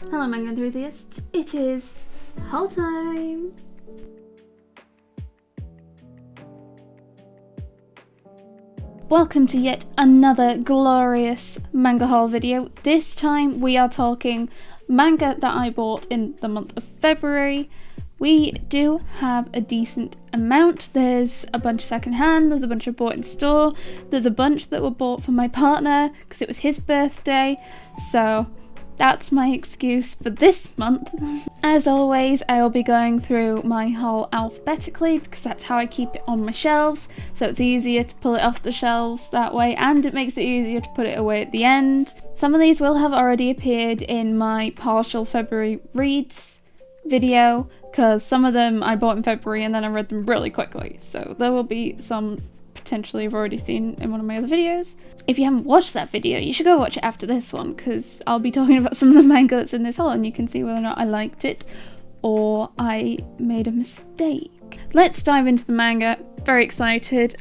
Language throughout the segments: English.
Hello manga enthusiasts, it is haul time! Welcome to yet another glorious manga haul video. This time we are talking manga that I bought in the month of February. We do have a decent amount. There's a bunch secondhand, there's a bunch I bought in store, there's a bunch that were bought for my partner because it was his birthday, so that's my excuse for this month. As always, I will be going through my haul alphabetically because that's how I keep it on my shelves, so it's easier to pull it off the shelves that way, and it makes it easier to put it away at the end. Some of these will have already appeared in my partial February reads video, because some of them I bought in February and then I read them really quickly, so there will be some potentially you've already seen in one of my other videos. If you haven't watched that video, you should go watch it after this one, because I'll be talking about some of the manga that's in this haul and you can see whether or not I liked it or I made a mistake. Let's dive into the manga. Very excited.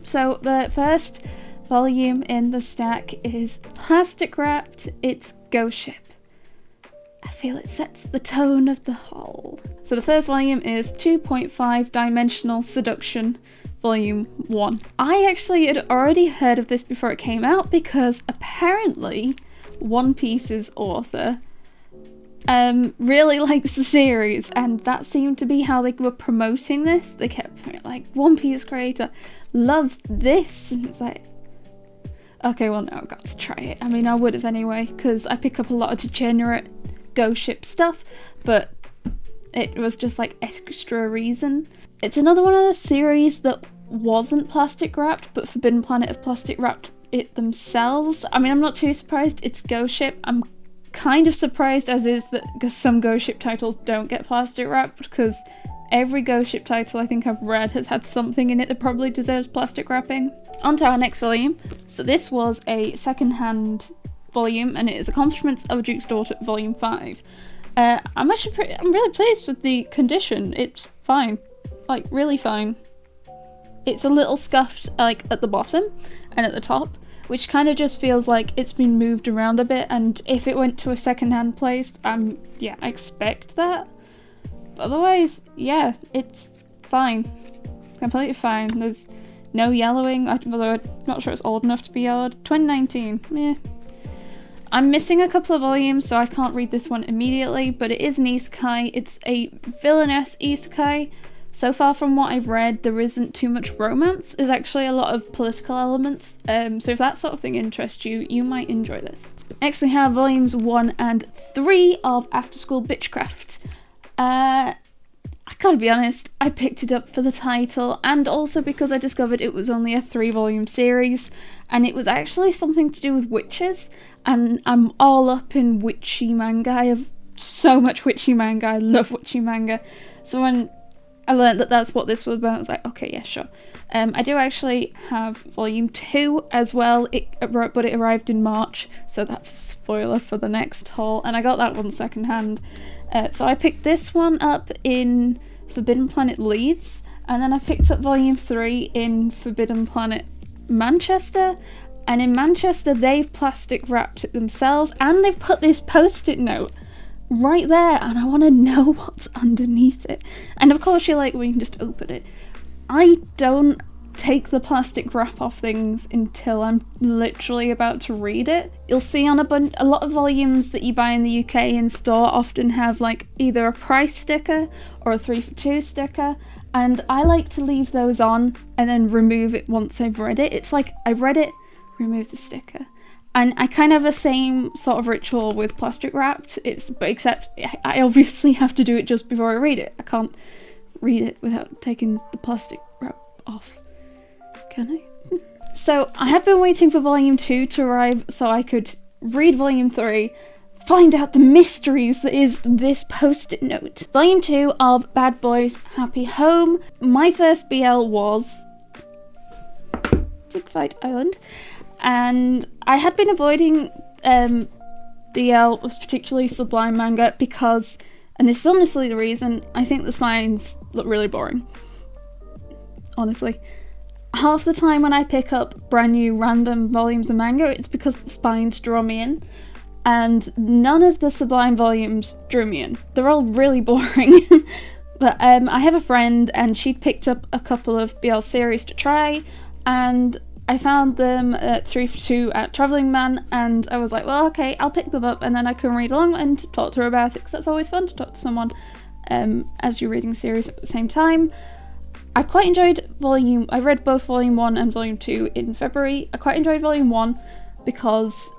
So the first volume in the stack is plastic wrapped. It's Ghost Ship. I feel it sets the tone of the haul. So the first volume is 2.5 Dimensional Seduction, Volume 1. I actually had already heard of this before it came out because apparently One Piece's author really likes the series, and that seemed to be how they were promoting this. They kept saying, like, One Piece creator loves this, and it's like, okay, well now I've got to try it. I mean, I would have anyway, because I pick up a lot of degenerate Ghost Ship stuff, but it was just like extra reason. It's another one of the series that wasn't plastic wrapped, but Forbidden Planet have plastic wrapped it themselves. I mean, I'm not too surprised. It's Ghost Ship. I'm kind of surprised as is that some Ghost Ship titles don't get plastic wrapped, because every Ghost Ship title I think I've read has had something in it that probably deserves plastic wrapping. On to our next volume. So this was a second-hand volume, and it is Accomplishments of a Duke's Daughter, Volume 5. I'm really pleased with the condition. It's fine, like really fine. It's a little scuffed, like at the bottom and at the top, which kind of just feels like it's been moved around a bit. And if it went to a second-hand place, I expect that. But otherwise, yeah, it's fine, completely fine. There's no yellowing, although I'm not sure it's old enough to be yellowed. 2019, meh. I'm missing a couple of volumes, so I can't read this one immediately, but it is an isekai. It's a villainess isekai. So far from what I've read, there isn't too much romance. There's actually a lot of political elements, so if that sort of thing interests you, you might enjoy this. Next we have volumes 1 and 3 of After School Bitchcraft. I gotta be honest, I picked it up for the title, and also because I discovered it was only a 3-volume series, and it was actually something to do with witches, and I'm all up in witchy manga. I have so much witchy manga. I love witchy manga. So when I learned that that's what this was about, I was like, okay, yeah, sure. I do actually have volume 2 as well, but it arrived in March, so that's a spoiler for the next haul, and I got that one secondhand. So I picked this one up in Forbidden Planet Leeds, and then I picked up volume 3 in Forbidden Planet Manchester, and in Manchester they've plastic wrapped it themselves, and they've put this post-it note right there, and I want to know what's underneath it. And of course you're like, well, you can just open it. I don't take the plastic wrap off things until I'm literally about to read it. You'll see on a lot of volumes that you buy in the UK in store often have like either a price sticker or a 3 for 2 sticker, and I like to leave those on and then remove it once I've read it. It's like, I've read it, remove the sticker. And I kind of have the same sort of ritual with plastic wrapped, except I obviously have to do it just before I read it. I can't read it without taking the plastic wrap off. Can I? So I have been waiting for volume 2 to arrive so I could read volume 3, find out the mysteries that is this post-it note. Volume 2 of Bad Boys Happy Home. My first BL was Dig Fight Island, and I had been avoiding BL, particularly Sublime manga, because, and this is honestly the reason, I think the spines look really boring. Honestly. Half the time when I pick up brand new random volumes of manga, it's because the spines draw me in. and none of the Sublime volumes drew me in. They're all really boring. But I have a friend and she'd picked up a couple of BL series to try, and I found them at 3 for 2 at Travelling Man, and I was like, well, okay, I'll pick them up and then I can read along and talk to her about it, because that's always fun to talk to someone as you're reading series at the same time. I quite enjoyed I read both volume 1 and volume 2 in February. I quite enjoyed volume 1 because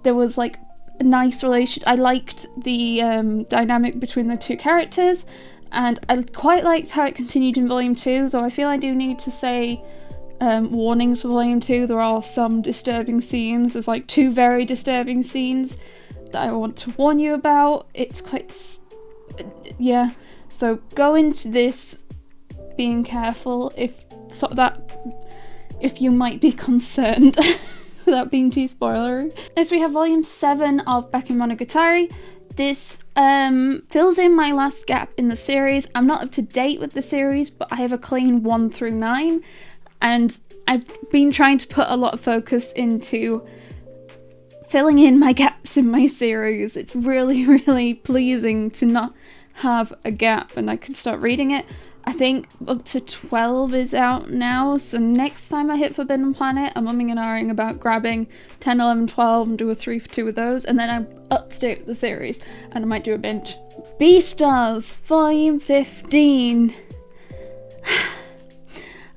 there was like a nice relation. I liked the dynamic between the two characters, and I quite liked how it continued in volume 2, though I feel I do need to say warnings for volume 2. There are some disturbing scenes. There's like 2 very disturbing scenes that I want to warn you about. It's quite yeah, so go into this being careful if you might be concerned without being too spoilery. Next we have volume 7 of Bakemonogatari. This fills in my last gap in the series. I'm not up to date with the series, but I have a clean 1 through 9, and I've been trying to put a lot of focus into filling in my gaps in my series. It's really, really pleasing to not have a gap and I can start reading it. I think up to 12 is out now, so next time I hit Forbidden Planet, I'm umming and ahhing about grabbing 10, 11, 12 and do a 3 for 2 with those, and then I'm up to date with the series, and I might do a binge. Beastars, volume 15.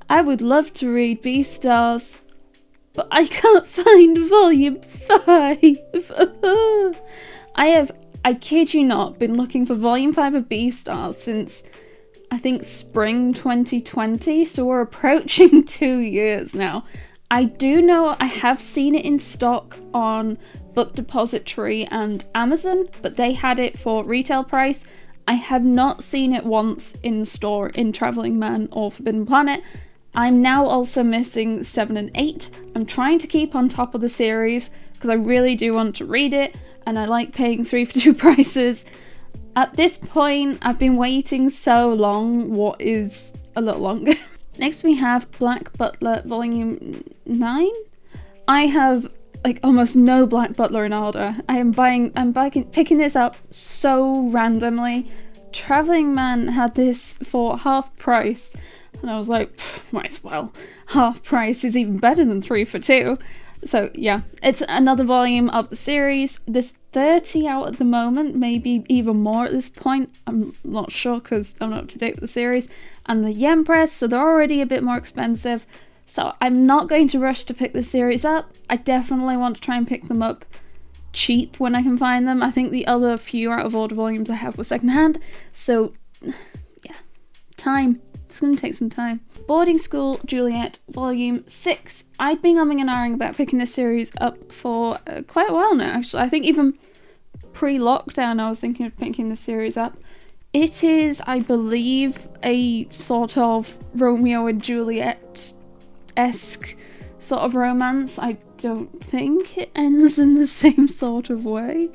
I would love to read Beastars, but I can't find volume 5. I kid you not, been looking for volume 5 of Beastars since I think spring 2020, so we're approaching 2 years now. I do know I have seen it in stock on Book Depository and Amazon, but they had it for retail price. I have not seen it once in store in Travelling Man or Forbidden Planet. I'm now also missing 7 and 8. I'm trying to keep on top of the series because I really do want to read it, and I like paying 3 for 2 prices. At this point, I've been waiting so long, what is a little longer. Next we have Black Butler volume 9. I have like almost no Black Butler in order. I'm picking this up so randomly. Travelling Man had this for half price, and I was like, might as well. Half price is even better than 3 for 2. So yeah, it's another volume of the series. There's 30 out at the moment, maybe even more at this point. I'm not sure because I'm not up to date with the series. And the yen press, so they're already a bit more expensive. So I'm not going to rush to pick the series up. I definitely want to try and pick them up cheap when I can find them. I think the other few out of order volumes I have were secondhand. So yeah, time. It's going to take some time. Boarding School Juliet volume 6. I've been umming and ahhing about picking this series up for quite a while now, actually. I think even pre-lockdown I was thinking of picking this series up. It is, I believe, a sort of Romeo and Juliet-esque sort of romance. I don't think it ends in the same sort of way.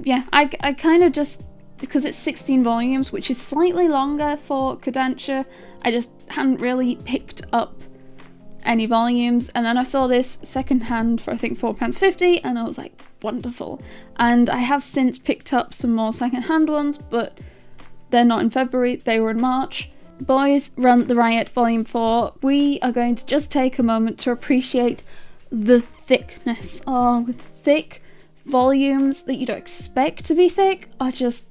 Yeah, I kind of just, because it's 16 volumes, which is slightly longer for Kodansha, I just hadn't really picked up any volumes, and then I saw this secondhand for I think £4.50, and I was like, wonderful. And I have since picked up some more secondhand ones, but they're not in February, they were in March. Boys Run the Riot volume 4. We are going to just take a moment to appreciate the thickness. Oh, thick volumes that you don't expect to be thick are just,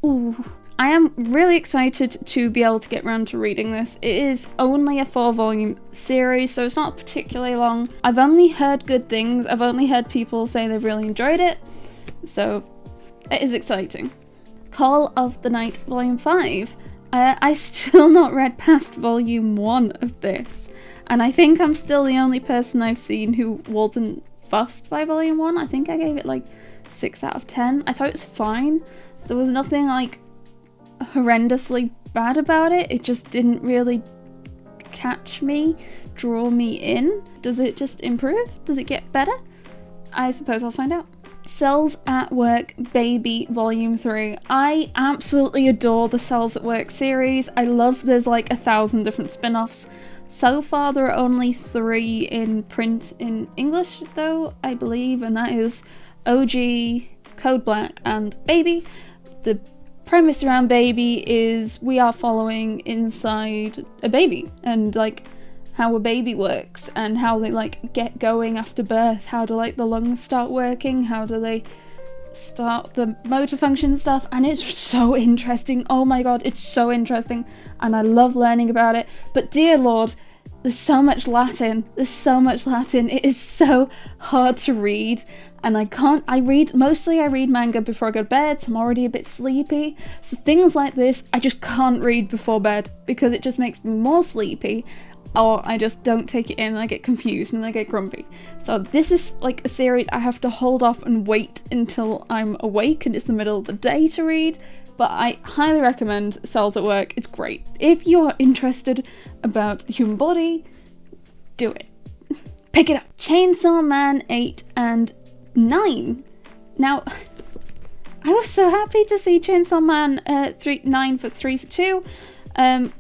ooh. I am really excited to be able to get around to reading this. It is only a 4-volume series, so it's not particularly long. I've only heard good things. I've only heard people say they've really enjoyed it, so it is exciting. Call of the Night volume 5. I still not read past volume 1 of this, and I think I'm still the only person I've seen who wasn't fussed by volume 1. I think I gave it like 6 out of 10. I thought it was fine. There was nothing like horrendously bad about it. It just didn't really catch me, draw me in. Does it just improve? Does it get better? I suppose I'll find out. Cells at Work Baby volume 3. I absolutely adore the Cells at Work series. I love there's like 1,000 different spin-offs. So far there are only 3 in print in English though, I believe, and that is OG, Code Black, and Baby. The premise around Baby is we are following inside a baby and like how a baby works and how they like get going after birth, how do like the lungs start working, how do they start the motor function stuff, and it's so interesting. Oh my god, it's so interesting and I love learning about it. But dear lord, there's so much Latin. It is so hard to read, and I read manga before I go to bed, so I'm already a bit sleepy. So things like this, I just can't read before bed because it just makes me more sleepy, or I just don't take it in and I get confused and I get grumpy. So this is like a series I have to hold off and wait until I'm awake and it's the middle of the day to read. But I highly recommend Cells at Work. It's great. If you're interested about the human body, do it. Pick it up. Chainsaw Man 8 and 9. Now, I was so happy to see Chainsaw Man 9 for 3 for 2.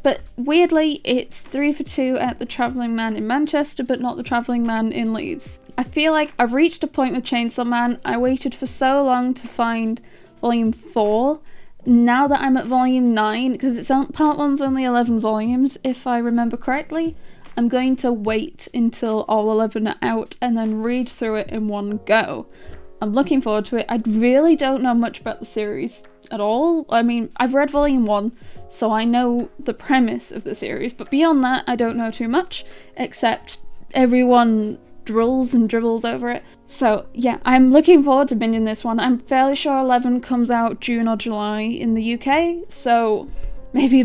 But weirdly, it's 3 for 2 at the Travelling Man in Manchester, but not the Travelling Man in Leeds. I feel like I've reached a point with Chainsaw Man. I waited for so long to find volume 4. Now that I'm at volume 9, because part 1's only 11 volumes, if I remember correctly, I'm going to wait until all 11 are out and then read through it in one go. I'm looking forward to it. I really don't know much about the series at all. I mean, I've read volume 1, so I know the premise of the series, but beyond that, I don't know too much, except everyone drills and dribbles over it. So yeah, I'm looking forward to binging this one. I'm fairly sure 11 comes out June or July in the UK, so maybe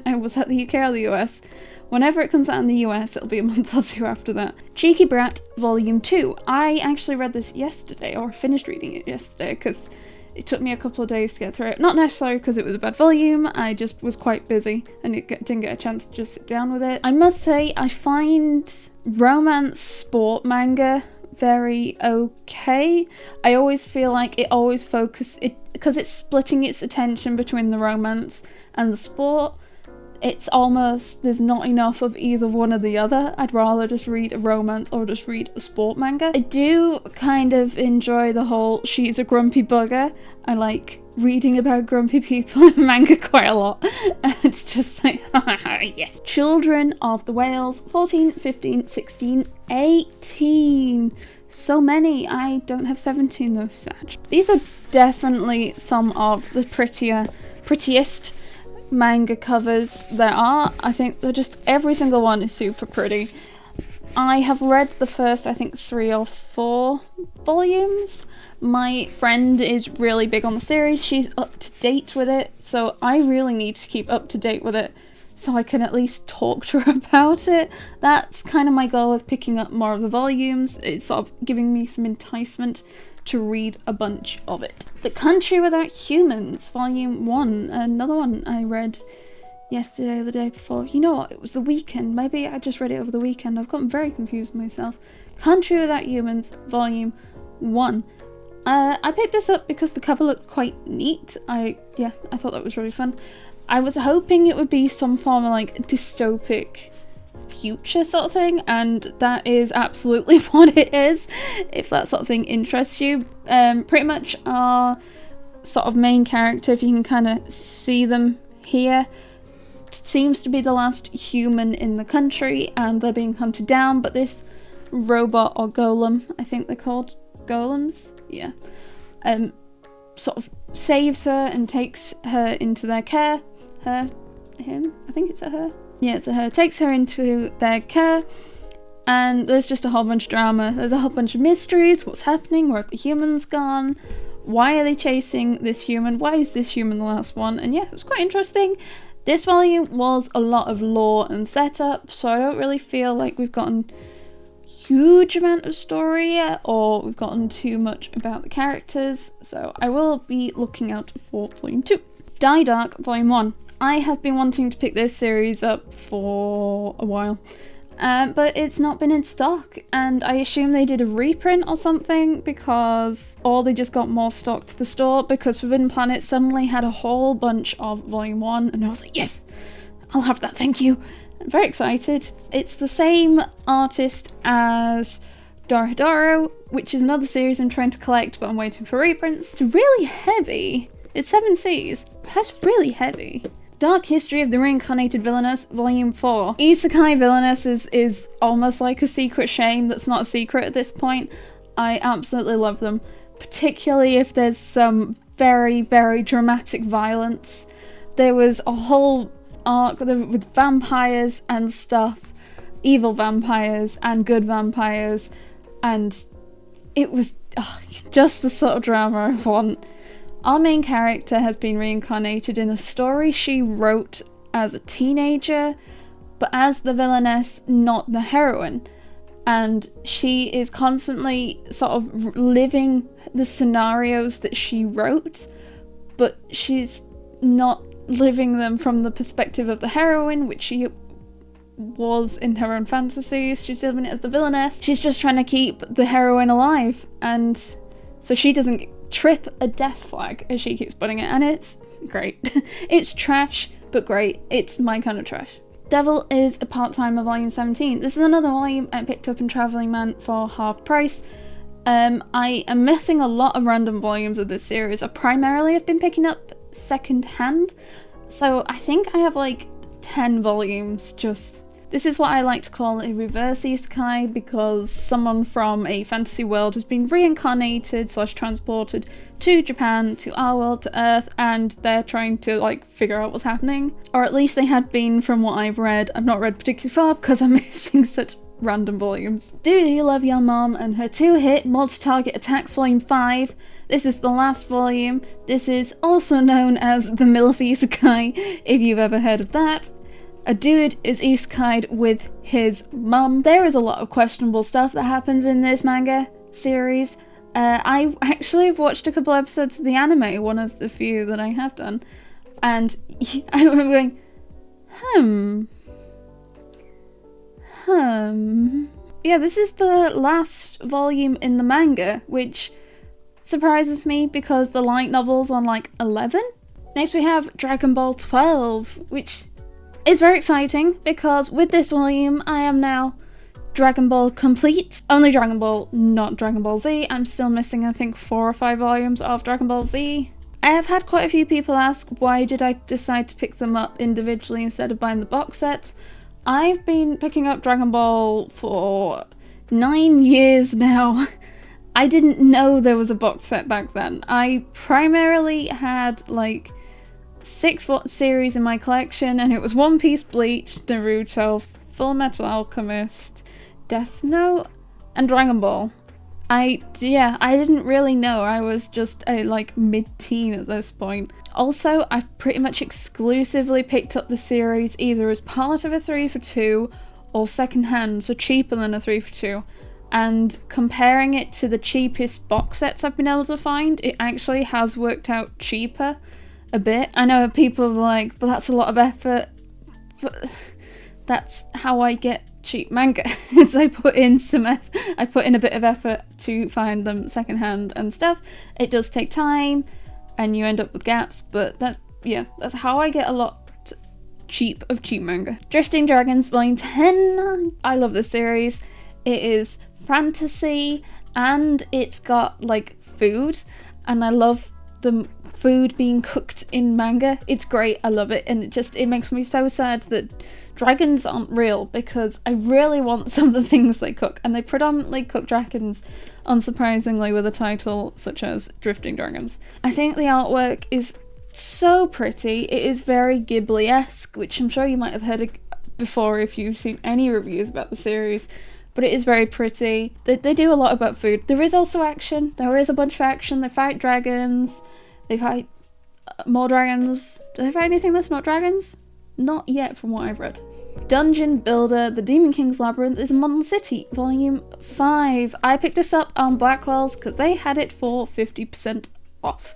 I was at the UK or the US. Whenever it comes out in the US, it'll be a month or 2 after that. Cheeky Brat Volume 2. I actually read this yesterday, or finished reading it yesterday, because it took me a couple of days to get through it. Not necessarily because it was a bad volume, I just was quite busy and didn't get a chance to just sit down with it. I must say, I find romance sport manga very okay. I always feel like it always because it's splitting its attention between the romance and the sport. It's almost, there's not enough of either one or the other. I'd rather just read a romance or just read a sport manga. I do kind of enjoy the whole she's a grumpy bugger. I like reading about grumpy people in manga quite a lot. It's just like, yes. Children of the Whales, 14, 15, 16, 18. So many. I don't have 17 though, sad. These are definitely some of the prettiest manga covers there are. I think they're just, every single one is super pretty. I have read the first, I think, 3 or 4 volumes. My friend is really big on the series. She's up to date with it, so I really need to keep up to date with it so I can at least talk to her about it. That's kind of my goal with picking up more of the volumes. It's sort of giving me some enticement to read a bunch of it. The Country Without Humans, Volume 1, another one I read yesterday or the day before. You know what, it was the weekend. Maybe I just read it over the weekend. I've gotten very confused myself. Country Without Humans, Volume 1. I picked this up because the cover looked quite neat. I thought that was really fun. I was hoping it would be some form of like dystopic future sort of thing, and that is absolutely what it is, if that sort of thing interests you. Pretty much our sort of main character, if you can kind of see them here, seems to be the last human in the country and they're being hunted down, but this robot or golem, I think they're called golems, yeah, sort of saves her and takes her into their care. Him? I think it's a her. Yeah, it's a her. Takes her into their care, and there's just a whole bunch of drama. There's a whole bunch of mysteries. What's happening? Where have the humans gone? Why are they chasing this human? Why is this human the last one? And yeah, it was quite interesting. This volume was a lot of lore and setup, so I don't really feel like we've gotten huge amount of story yet, or we've gotten too much about the characters, so I will be looking out for Volume 2. Die Dark, Volume 1. I have been wanting to pick this series up for a while, but it's not been in stock, and I assume they did a reprint or something, or they just got more stock to the store, because Forbidden Planet suddenly had a whole bunch of Volume 1, and I was like, yes, I'll have that, thank you. I'm very excited. It's the same artist as Dorohedoro, which is another series I'm trying to collect, but I'm waiting for reprints. It's really heavy. It's 7 Cs. That's really heavy. Dark History of the Reincarnated Villainess, Volume 4. Isekai Villainess is almost like a secret shame that's not a secret at this point. I absolutely love them, particularly if there's some very, very dramatic violence. There was a whole arc with vampires and stuff, evil vampires and good vampires, and it was just the sort of drama I want. Our main character has been reincarnated in a story she wrote as a teenager, but as the villainess, not the heroine. And she is constantly sort of living the scenarios that she wrote, but she's not living them from the perspective of the heroine, which she was in her own fantasies. She's living it as the villainess. She's just trying to keep the heroine alive, and so she doesn't trip a death flag, as she keeps putting it, and it's great. It's trash, but great. It's my kind of trash. Devil is a Part-Timer Volume 17. This is another volume I picked up in Travelling Man for half price. I am missing a lot of random volumes of this series. I primarily have been picking up second hand, so I think I have like 10 volumes just... This is what I like to call a reverse isekai, because someone from a fantasy world has been reincarnated / transported to Japan, to our world, to Earth, and they're trying to like figure out what's happening. Or at least they had been from what I've read. I've not read particularly far because I'm missing such random volumes. Do You Love Your Mom and her 2-hit multi-target attacks Volume 5. This is the last volume. This is also known as the MILF Isekai, if you've ever heard of that. A dude is isekai'd with his mum. There is a lot of questionable stuff that happens in this manga series. I actually have watched a couple episodes of the anime, one of the few that I have done, and I remember going, Yeah, this is the last volume in the manga, which surprises me because the light novel's on like 11. Next we have Dragon Ball 12, which is very exciting because with this volume I am now Dragon Ball complete. Only Dragon Ball, not Dragon Ball Z. I'm still missing I think 4 or 5 volumes of Dragon Ball Z. I have had quite a few people ask why did I decide to pick them up individually instead of buying the box sets. I've been picking up Dragon Ball for 9 years now. I didn't know there was a box set back then. I primarily had like 6 series in my collection, and it was One Piece, Bleach, Naruto, Full Metal Alchemist, Death Note, and Dragon Ball. I didn't really know. I was just a like mid-teen at this point. Also, I've pretty much exclusively picked up the series either as part of a 3 for 2 or second hand, so cheaper than a 3 for 2. And comparing it to the cheapest box sets I've been able to find, it actually has worked out cheaper a bit. I know people are like, but that's a lot of effort, but that's how I get cheap manga. Is I put in a bit of effort to find them secondhand and stuff. It does take time and you end up with gaps, but that's how I get a lot cheap manga. Drifting Dragons Volume 10. I love this series. It is fantasy and it's got like food, and I love the food being cooked in manga. It's great, I love it, and it makes me so sad that dragons aren't real, because I really want some of the things they cook, and they predominantly cook dragons, unsurprisingly, with a title such as Drifting Dragons. I think the artwork is so pretty. It is very Ghibli-esque, which I'm sure you might have heard before if you've seen any reviews about the series, but it is very pretty. They do a lot about food. There is also action. There is a bunch of action. They fight dragons. They fight more dragons. Do they fight anything that's not dragons? Not yet, from what I've read. Dungeon Builder, The Demon King's Labyrinth is Modern City, Volume 5. I picked this up on Blackwell's because they had it for 50% off.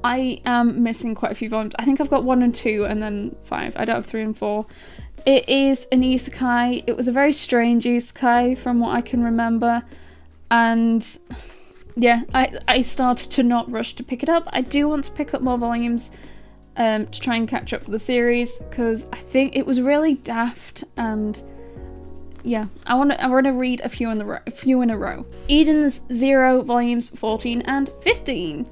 I am missing quite a few volumes. I think I've got 1 and 2 and then 5. I don't have 3 and 4. It is an isekai. It was a very strange isekai from what I can remember. And yeah, I started to not rush to pick it up. I do want to pick up more volumes. to try and catch up with the series, because I think it was really daft, and yeah, I want to read a few in a row. Eden's Zero volumes 14 and 15.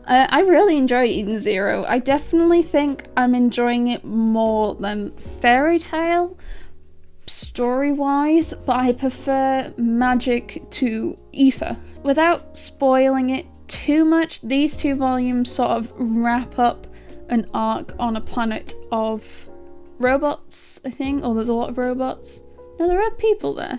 I really enjoy Eden Zero. I definitely think I'm enjoying it more than Fairy Tail story-wise, but I prefer Magic to Ether. Without spoiling it too much, these 2 volumes sort of wrap up an arc on a planet of robots, I think, or there's a lot of robots. No, there are people there.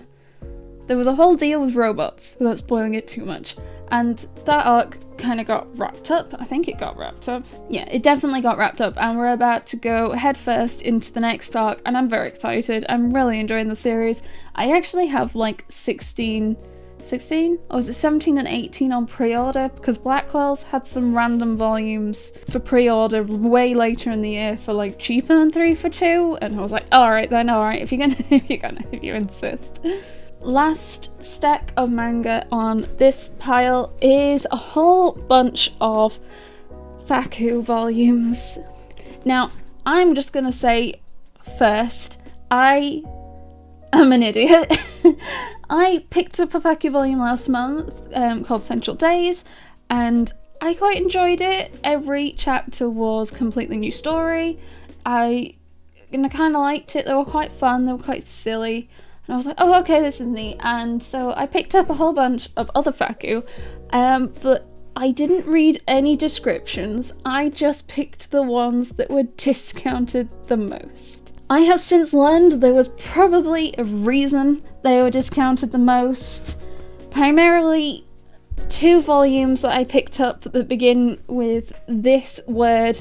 There was a whole deal with robots, without spoiling it too much. And that arc kind of got wrapped up. I think it got wrapped up. Yeah, it definitely got wrapped up, and we're about to go headfirst into the next arc, and I'm very excited. I'm really enjoying the series. I actually have like 16, or was it 17 and 18 on pre-order, because Blackwell's had some random volumes for pre-order way later in the year for like cheaper than 3 for 2, and I was like, alright then, alright, if you insist. Last stack of manga on this pile is a whole bunch of Faku volumes. Now, I'm just gonna say first, I am an idiot. I picked up a Faku volume last month called Central Days, and I quite enjoyed it. Every chapter was a completely new story. I kind of liked it. They were quite fun, they were quite silly. And I was like, oh, okay, this is neat. And so I picked up a whole bunch of other Faku, but I didn't read any descriptions. I just picked the ones that were discounted the most. I have since learned there was probably a reason they were discounted the most. Primarily 2 volumes that I picked up that begin with this word,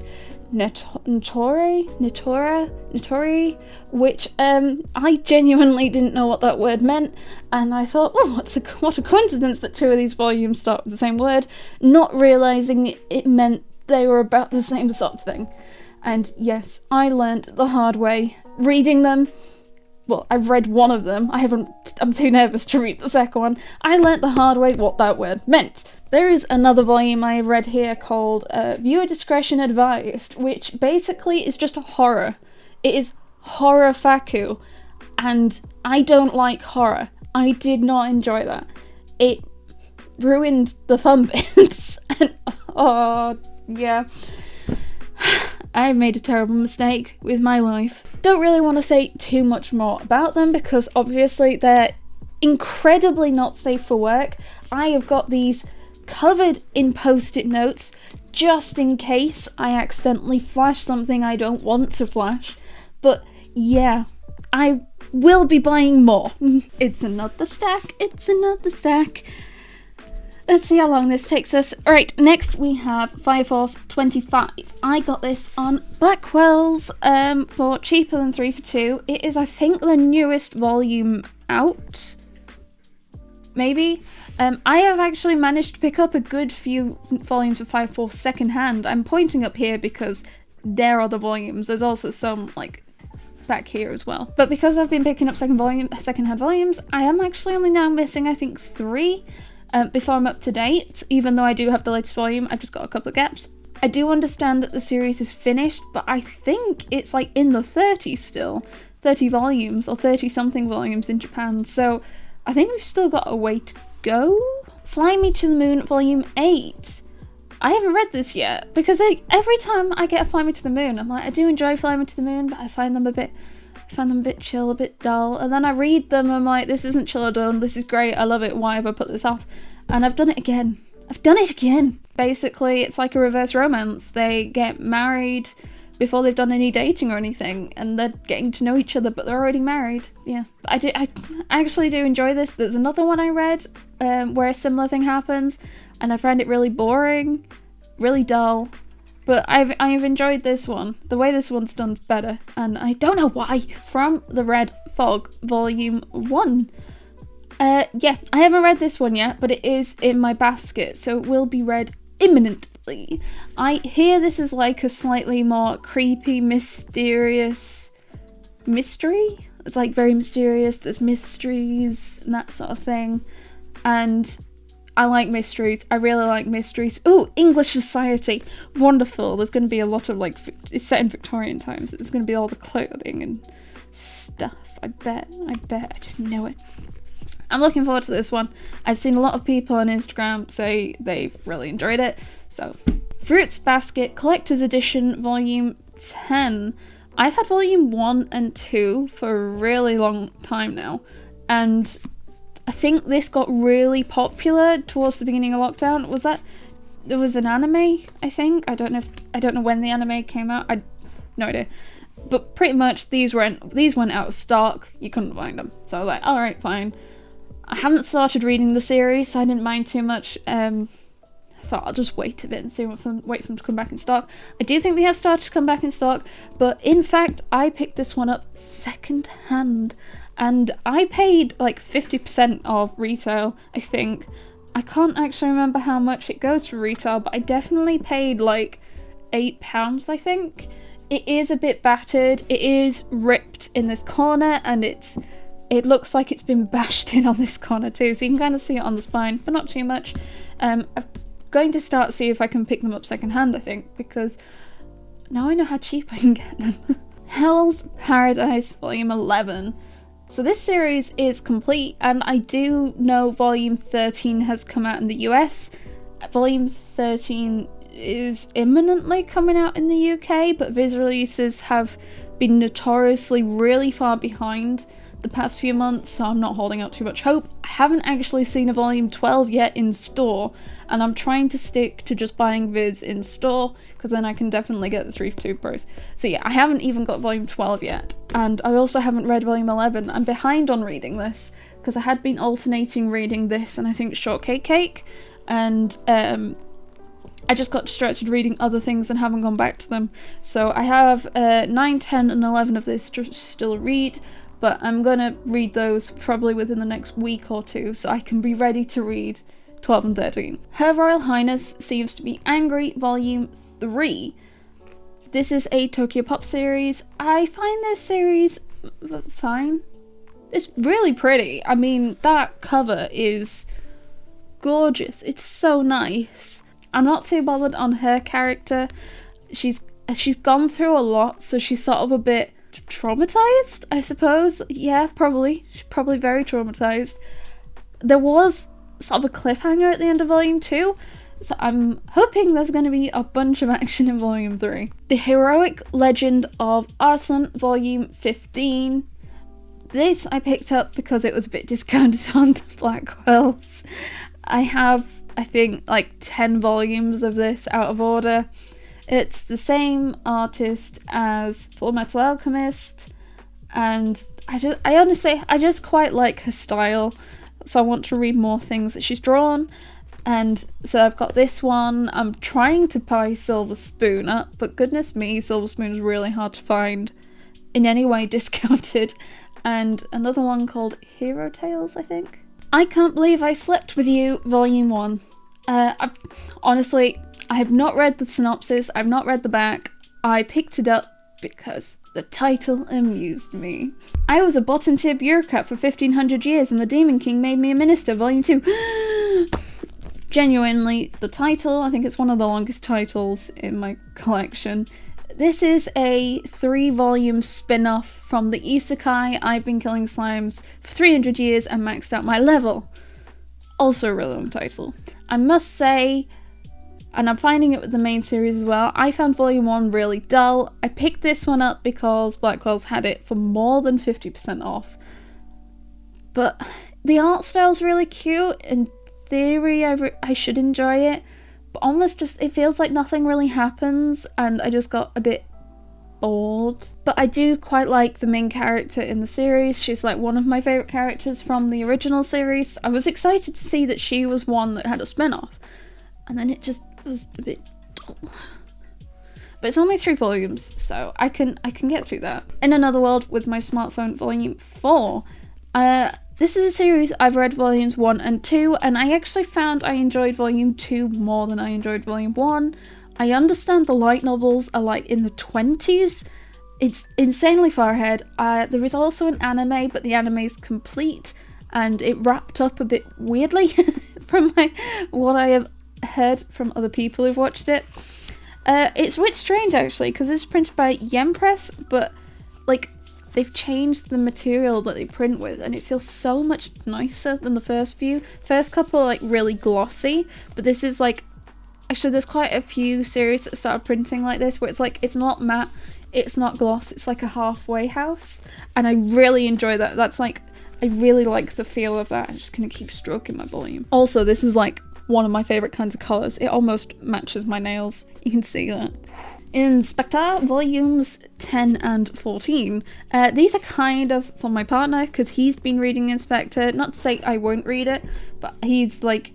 Notori, which I genuinely didn't know what that word meant, and I thought, oh, what a coincidence that 2 of these volumes start with the same word, not realising it meant they were about the same sort of thing. And yes, I learnt the hard way reading them. Well, I've read one of them. I'm too nervous to read the second one. I learnt the hard way what that word meant. There is another volume I read here called Viewer Discretion Advised, which basically is just a horror. It is horror Faku, and I don't like horror. I did not enjoy that. It ruined the fun bits. And, oh, yeah. I've made a terrible mistake with my life. Don't really want to say too much more about them because obviously they're incredibly not safe for work. I have got these covered in post-it notes just in case I accidentally flash something I don't want to flash. But yeah, I will be buying more. It's another stack, it's another stack. Let's see how long this takes us. Right, next we have Fire Force 25. I got this on Blackwell's for cheaper than 3 for 2. It is, I think, the newest volume out. Maybe? I have actually managed to pick up a good few volumes of Fire Force secondhand. I'm pointing up here because there are the volumes. There's also some, like, back here as well. But because I've been picking up secondhand volumes, I am actually only now missing, I think, 3. Before I'm up to date, even though I do have the latest volume, I've just got a couple of gaps. I do understand that the series is finished, but I think it's like in the 30s still. 30 volumes or 30 something volumes in Japan, so I think we've still got a way to go. Fly Me to the Moon Volume 8. I haven't read this yet, because every time I get a Fly Me to the Moon, I'm like, I do enjoy Fly Me to the Moon, but I find them a bit chill, a bit dull, and then I read them and I'm like, this isn't chill or dull, this is great, I love it, why have I put this off? And I've done it again. Basically, it's like a reverse romance. They get married before they've done any dating or anything, and they're getting to know each other, but they're already married. Yeah, I actually do enjoy this. There's another one I read where a similar thing happens, and I find it really boring, really dull. But I've enjoyed this one. The way this one's done's better, and I don't know why. From the Red Fog, Volume 1. Yeah, I haven't read this one yet, but it is in my basket, so it will be read imminently. I hear this is like a slightly more creepy, mysterious mystery. It's like very mysterious, there's mysteries and that sort of thing. And I like mysteries. I really like mysteries. Ooh, English society. Wonderful. There's going to be a lot of, like, it's set in Victorian times. There's going to be all the clothing and stuff. I bet. I just know it. I'm looking forward to this one. I've seen a lot of people on Instagram say they've really enjoyed it. So, Fruits Basket Collector's Edition Volume 10. I've had Volume 1 and 2 for a really long time now, and I think this got really popular towards the beginning of lockdown. Was that, there was an anime, I think? I don't know when the anime came out. No idea. But pretty much these went out of stock. You couldn't find them. So I was like, alright, fine. I haven't started reading the series, so I didn't mind too much. I thought I'll just wait a bit and wait for them to come back in stock. I do think they have started to come back in stock, but in fact, I picked this one up second hand, and I paid like 50% of retail, I think. I can't actually remember how much it goes for retail, but I definitely paid like £8, I think. It is a bit battered, it is ripped in this corner, and it looks like it's been bashed in on this corner too, so you can kind of see it on the spine, but not too much. I'm going to start to see if I can pick them up second hand, I think, because now I know how cheap I can get them. Hell's Paradise Volume 11. So this series is complete, and I do know Volume 13 has come out in the US. Volume 13 is imminently coming out in the UK, but viz releases have been notoriously really far behind the past few months, so I'm not holding out too much hope. I haven't actually seen a Volume 12 yet in store, and I'm trying to stick to just buying Viz in store, because then I can definitely get the 3 for 2 Pros. So yeah, I haven't even got Volume 12 yet, and I also haven't read Volume 11. I'm behind on reading this, because I had been alternating reading this and I think Shortcake Cake, and I just got distracted reading other things and haven't gone back to them. So I have 9, 10 and 11 of this to still read, but I'm gonna read those probably within the next week or two so I can be ready to read 12 and 13. Her Royal Highness Seems to Be Angry, Volume 3. This is a Tokyo Pop series. I find this series fine. It's really pretty. I mean, that cover is gorgeous. It's so nice. I'm not too bothered on her character. She's gone through a lot, so she's sort of a bit traumatized, I suppose. Yeah, probably. She's probably very traumatized. There was sort of a cliffhanger at the end of Volume 2, so I'm hoping there's going to be a bunch of action in Volume 3. The Heroic Legend of Arslan, Volume 15. This I picked up because it was a bit discounted on the Blackwells. I have, I think, like 10 volumes of this out of order. It's the same artist as Full Metal Alchemist, and I honestly just quite like her style, so I want to read more things that she's drawn. And so I've got this one. I'm trying to buy Silver Spoon up, but goodness me, Silver Spoon is really hard to find in any way discounted. And another one called Hero Tales, I think. I Can't Believe I Slept With You, Volume 1. Honestly, I have not read the synopsis, I've not read the back. I picked it up because the title amused me. I was a bottom-tier bureaucrat for 1500 years and the Demon King made me a minister, Volume 2. Genuinely, the title, I think it's one of the longest titles in my collection. This is a 3-volume spin-off from the isekai I've Been Killing Slimes for 300 years and maxed out my level. Also a really long title. I must say, and I'm finding it with the main series as well, I found Volume 1 really dull. I picked this one up because Blackwell's had it for more than 50% off. But the art style's really cute. In theory, I should enjoy it. But almost just, it feels like nothing really happens, and I just got a bit bored. But I do quite like the main character in the series. She's like one of my favourite characters from the original series. I was excited to see that she was one that had a spin-off. And then it just was a bit dull. But it's only 3 volumes, so I can get through that. In Another World with My Smartphone, Volume 4. This is a series I've read Volumes 1 and 2, and I actually found I enjoyed Volume 2 more than I enjoyed Volume 1. I understand the light novels are like in the 20s. It's insanely far ahead. There is also an anime, but the anime is complete, and it wrapped up a bit weirdly from what I have heard from other people who've watched it. It's a bit strange actually, because it's printed by Yen Press, but like they've changed the material that they print with, and it feels so much nicer than the first few. First couple are like really glossy, but this is like, actually there's quite a few series that started printing like this where it's like, it's not matte, it's not gloss, it's like a halfway house, and I really enjoy that. That's like, I really like the feel of that. I'm just gonna keep stroking my volume. Also, this is like one of my favorite kinds of colors. It almost matches my nails. You can see that. Inspector volumes 10 and 14. These are kind of for my partner because he's been reading Inspector. Not to say I won't read it, but he's like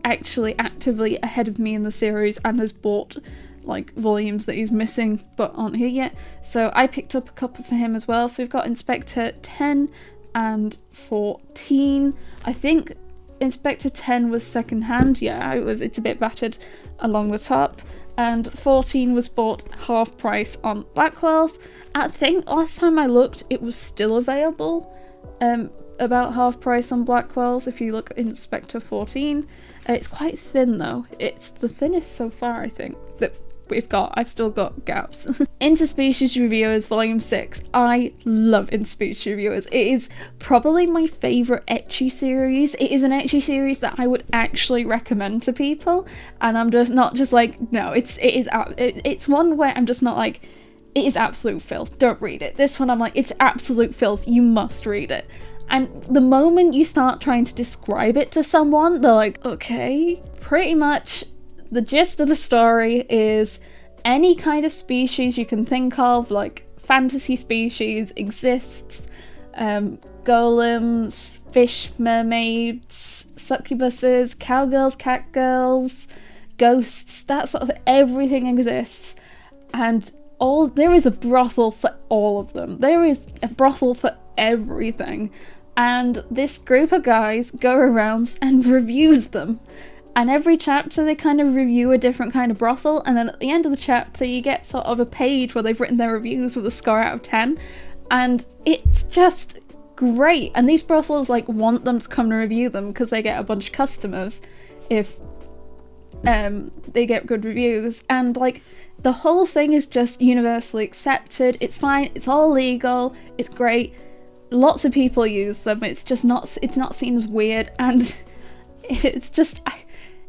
actually actively ahead of me in the series and has bought like volumes that he's missing but aren't here yet. So I picked up a couple for him as well. So we've got Inspector 10 and 14. I think Inspector 10 was secondhand. Yeah, it's a bit battered along the top. And 14 was bought half price on Blackwell's. I think last time I looked it was still available about half price on Blackwell's if you look at Inspector 14. It's quite thin though. It's the thinnest so far, I think, that we've got. I've still got gaps. Interspecies Reviewers Volume 6. I love Interspecies Reviewers. It is probably my favourite ecchi series. It is an ecchi series that I would actually recommend to people, and I'm just not just like, no, it's one where I'm just not like, it is absolute filth, don't read it. This one I'm like, it's absolute filth, you must read it. And the moment you start trying to describe it to someone, they're like, okay. Pretty much the gist of the story is any kind of species you can think of, like fantasy species, exists. Golems, fish mermaids, succubuses, cowgirls, catgirls, ghosts, that sort of everything exists. And there is a brothel for all of them. There is a brothel for everything. And this group of guys go around and reviews them. And every chapter they kind of review a different kind of brothel, and then at the end of the chapter you get sort of a page where they've written their reviews with a score out of 10, and it's just great. And these brothels like want them to come to review them because they get a bunch of customers if they get good reviews, and like the whole thing is just universally accepted. It's fine, it's all legal, it's great, lots of people use them, it's not seen as weird, and it's just,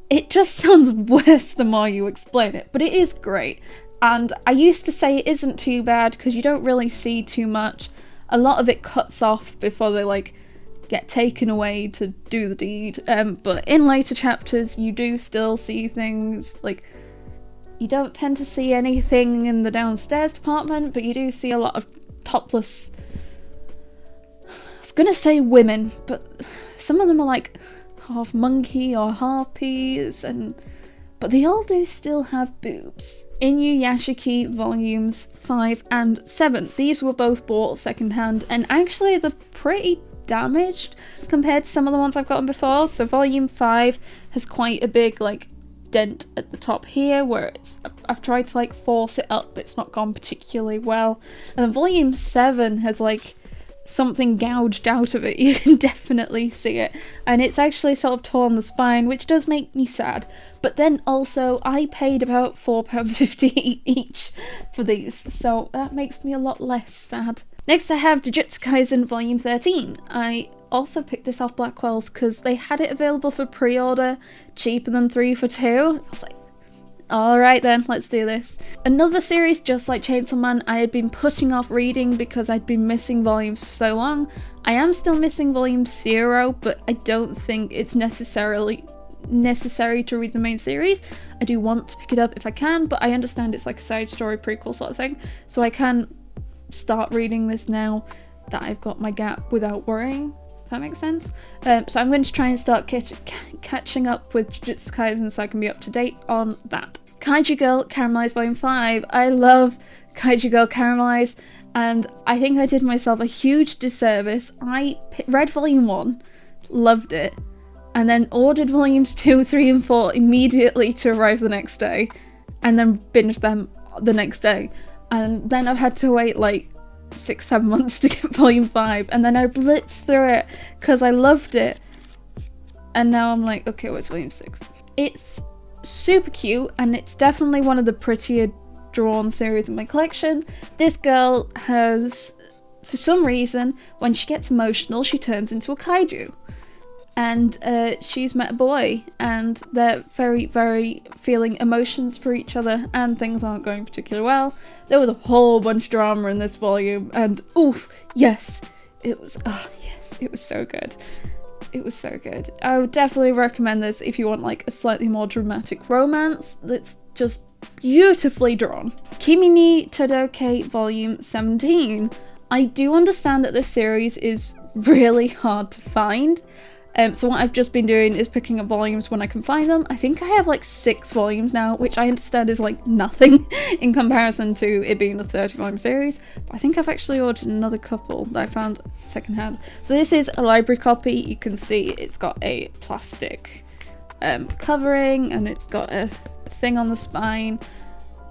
it just sounds worse the more you explain it, but it is great. And I used to say it isn't too bad because you don't really see too much. A lot of it cuts off before they like get taken away to do the deed, but in later chapters you do still see things. Like, you don't tend to see anything in the downstairs department, but you do see a lot of topless, I was gonna say women, but some of them are like half monkey or harpies, but they all do still have boobs. Inuyashiki volumes 5 and 7. These were both bought secondhand, and actually they're pretty damaged compared to some of the ones I've gotten before. So volume 5 has quite a big like dent at the top here where I've tried to like force it up, but it's not gone particularly well. And then volume 7 has like something gouged out of it. You can definitely see it, and it's actually sort of torn the spine, which does make me sad. But then also I paid about £4.50 each for these, so that makes me a lot less sad. Next I have Jujutsu Kaisen volume 13. I also picked this off Blackwell's because they had it available for pre-order, cheaper than 3 for 2. I was like, alright then, let's do this. Another series just like Chainsaw Man I had been putting off reading because I'd been missing volumes for so long. I am still missing volume 0, but I don't think it's necessary to read the main series. I do want to pick it up if I can, but I understand it's like a side story prequel sort of thing, so I can start reading this now that I've got my gap without worrying, if that makes sense. So I'm going to try and start catching up with Jujutsu Kaisen so I can be up to date on that. Kaiju Girl Caramelized Volume 5. I love Kaiju Girl Caramelized, and I think I did myself a huge disservice. I read Volume 1, loved it, and then ordered Volumes 2, 3 and 4 immediately to arrive the next day, and then binged them the next day. And then I've had to wait like 6-7 months to get volume 5, and then I blitzed through it because I loved it, and now I'm like, okay, what's volume 6? It's super cute, and it's definitely one of the prettier drawn series in my collection. This girl has, for some reason, when she gets emotional, she turns into a kaiju. And she's met a boy, and they're very, very feeling emotions for each other, and things aren't going particularly well. There was a whole bunch of drama in this volume, and oof, yes, it was so good. It was so good. I would definitely recommend this if you want like a slightly more dramatic romance that's just beautifully drawn. Kimi ni Todoke Volume 17. I do understand that this series is really hard to find. So what I've just been doing is picking up volumes when I can find them. I think I have like 6 volumes now, which I understand is like nothing in comparison to it being a 30-volume series. But I think I've actually ordered another couple that I found secondhand. So this is a library copy. You can see it's got a plastic covering, and it's got a thing on the spine.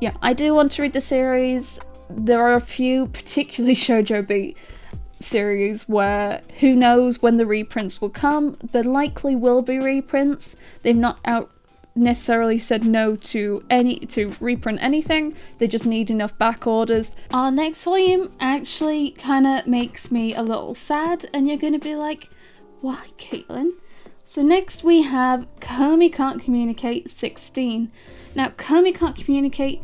Yeah, I do want to read the series. There are a few, particularly Shoujo Beat series, where who knows when the reprints will come. There likely will be reprints. They've not necessarily said no to reprint anything. They just need enough back orders. Our next volume actually kind of makes me a little sad, and you're gonna be like, why, Caitlin? So next we have Komi Can't Communicate 16. Now, Komi Can't Communicate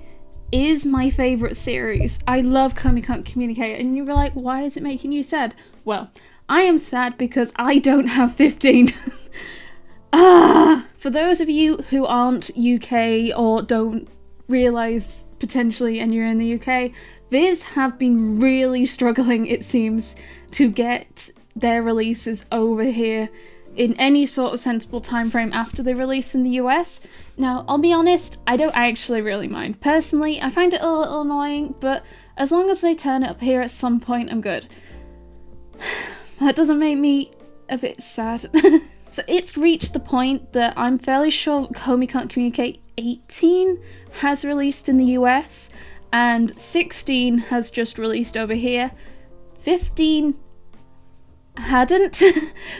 is my favourite series. I love Komi Can't Communicate, and you're like, why is it making you sad? Well, I am sad because I don't have 15. For those of you who aren't UK or don't realise potentially and you're in the UK, Viz have been really struggling, it seems, to get their releases over here in any sort of sensible time frame after they release in the US. Now, I'll be honest, I don't actually really mind. Personally, I find it a little annoying, but as long as they turn it up here at some point, I'm good. That doesn't make me a bit sad. So it's reached the point that I'm fairly sure Komi Can't Communicate 18 has released in the US, and 16 has just released over here. 15 hadn't.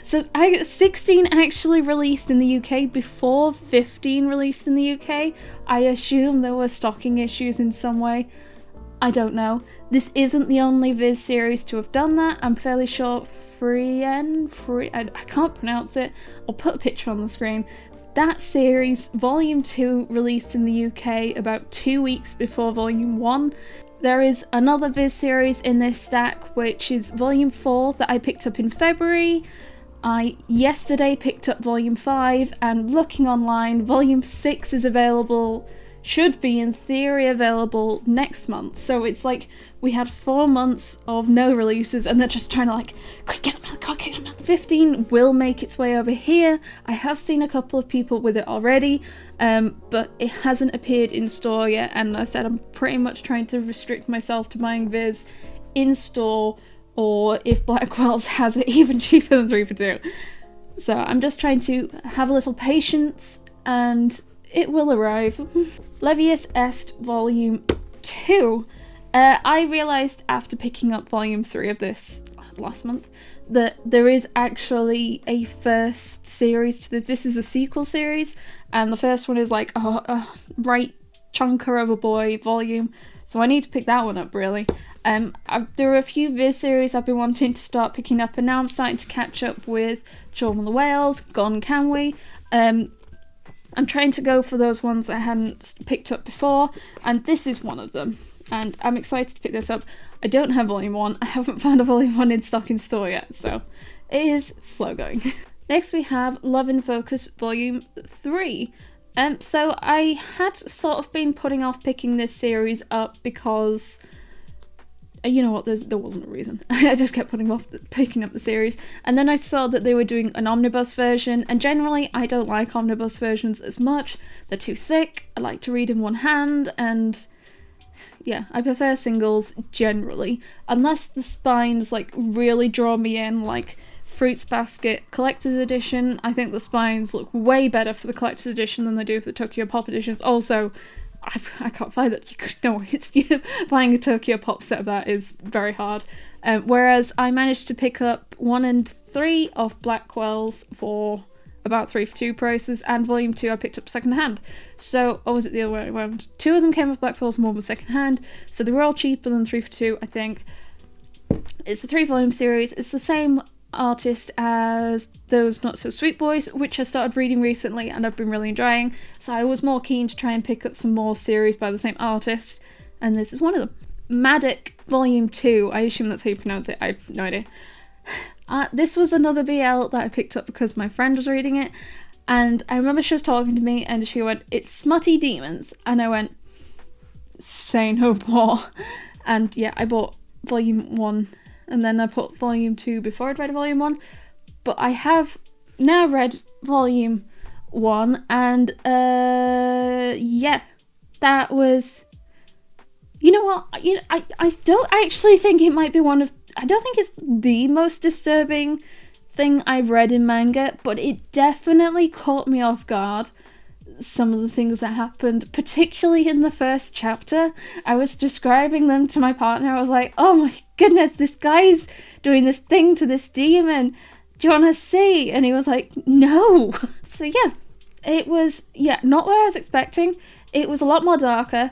So 16 actually released in the UK before 15 released in the UK. I assume there were stocking issues in some way. I don't know. This isn't the only Viz series to have done that. I'm fairly sure I can't pronounce it. I'll put a picture on the screen. That series, Volume 2, released in the UK about 2 weeks before Volume 1. There is another Viz series in this stack, which is Volume 4 that I picked up in February. I yesterday picked up Volume 5, and looking online, Volume 6 is available, should be in theory available next month. So it's like we had 4 months of no releases, and they're just trying to like, quick, get them out. 15 will make its way over here. I have seen a couple of people with it already, but it hasn't appeared in store yet, and I said I'm pretty much trying to restrict myself to buying Viz in store, or if Blackwell's has it, even cheaper than 3 for 2. So I'm just trying to have a little patience, and it will arrive. Levius Est Volume 2. I realised after picking up Volume 3 of this last month that there is actually a first series to this. This is a sequel series, and the first one is like a right chunker of a boy volume, so I need to pick that one up really. There are a few Viz series I've been wanting to start picking up, and now I'm starting to catch up with Children of the Whales, Gone Can We. I'm trying to go for those ones I hadn't picked up before, and this is one of them, and I'm excited to pick this up. I don't have Volume 1, I haven't found a Volume 1 in stock in store yet, so it is slow going. Next we have Love in Focus Volume 3. So I had sort of been putting off picking this series up because, you know what, there wasn't a reason. I just kept putting off picking up the series, and then I saw that they were doing an omnibus version, and generally I don't like omnibus versions as much. They're too thick, I like to read in one hand, and yeah, I prefer singles generally, unless the spines like really draw me in, like Fruits Basket Collector's Edition. I think the spines look way better for the Collector's Edition than they do for the Tokyo Pop editions. Also, I can't find that. No, it's buying a Tokyo Pop set of that is very hard. Whereas I managed to pick up 1 and 3 of Blackwell's for about 3 for 2 prices, and volume 2 I picked up second hand. So, or was it the other way around? 2 of them came off Blackwell's and 1 was second hand, so they were all cheaper than 3 for 2, I think. It's a 3-volume series. It's the same artist as those Not So Sweet Boys, which I started reading recently and I've been really enjoying, so I was more keen to try and pick up some more series by the same artist, and this is one of them. Madoc Volume 2, I assume that's how you pronounce it, I have no idea. This was another BL that I picked up because my friend was reading it, and I remember she was talking to me and she went, "It's smutty demons," and I went, "Say no more." And yeah, I bought volume 1 and then I put volume 2 before I'd read volume 1, but I have now read volume 1, and yeah, that was, you know what, I don't actually think it might be I don't think it's the most disturbing thing I've read in manga, but it definitely caught me off guard. Some of the things that happened, particularly in the first chapter, I was describing them to my partner. I was like, "Oh my goodness, this guy's doing this thing to this demon. Do you want to see?" And he was like, "No." So yeah, it was, not what I was expecting. It was a lot more darker,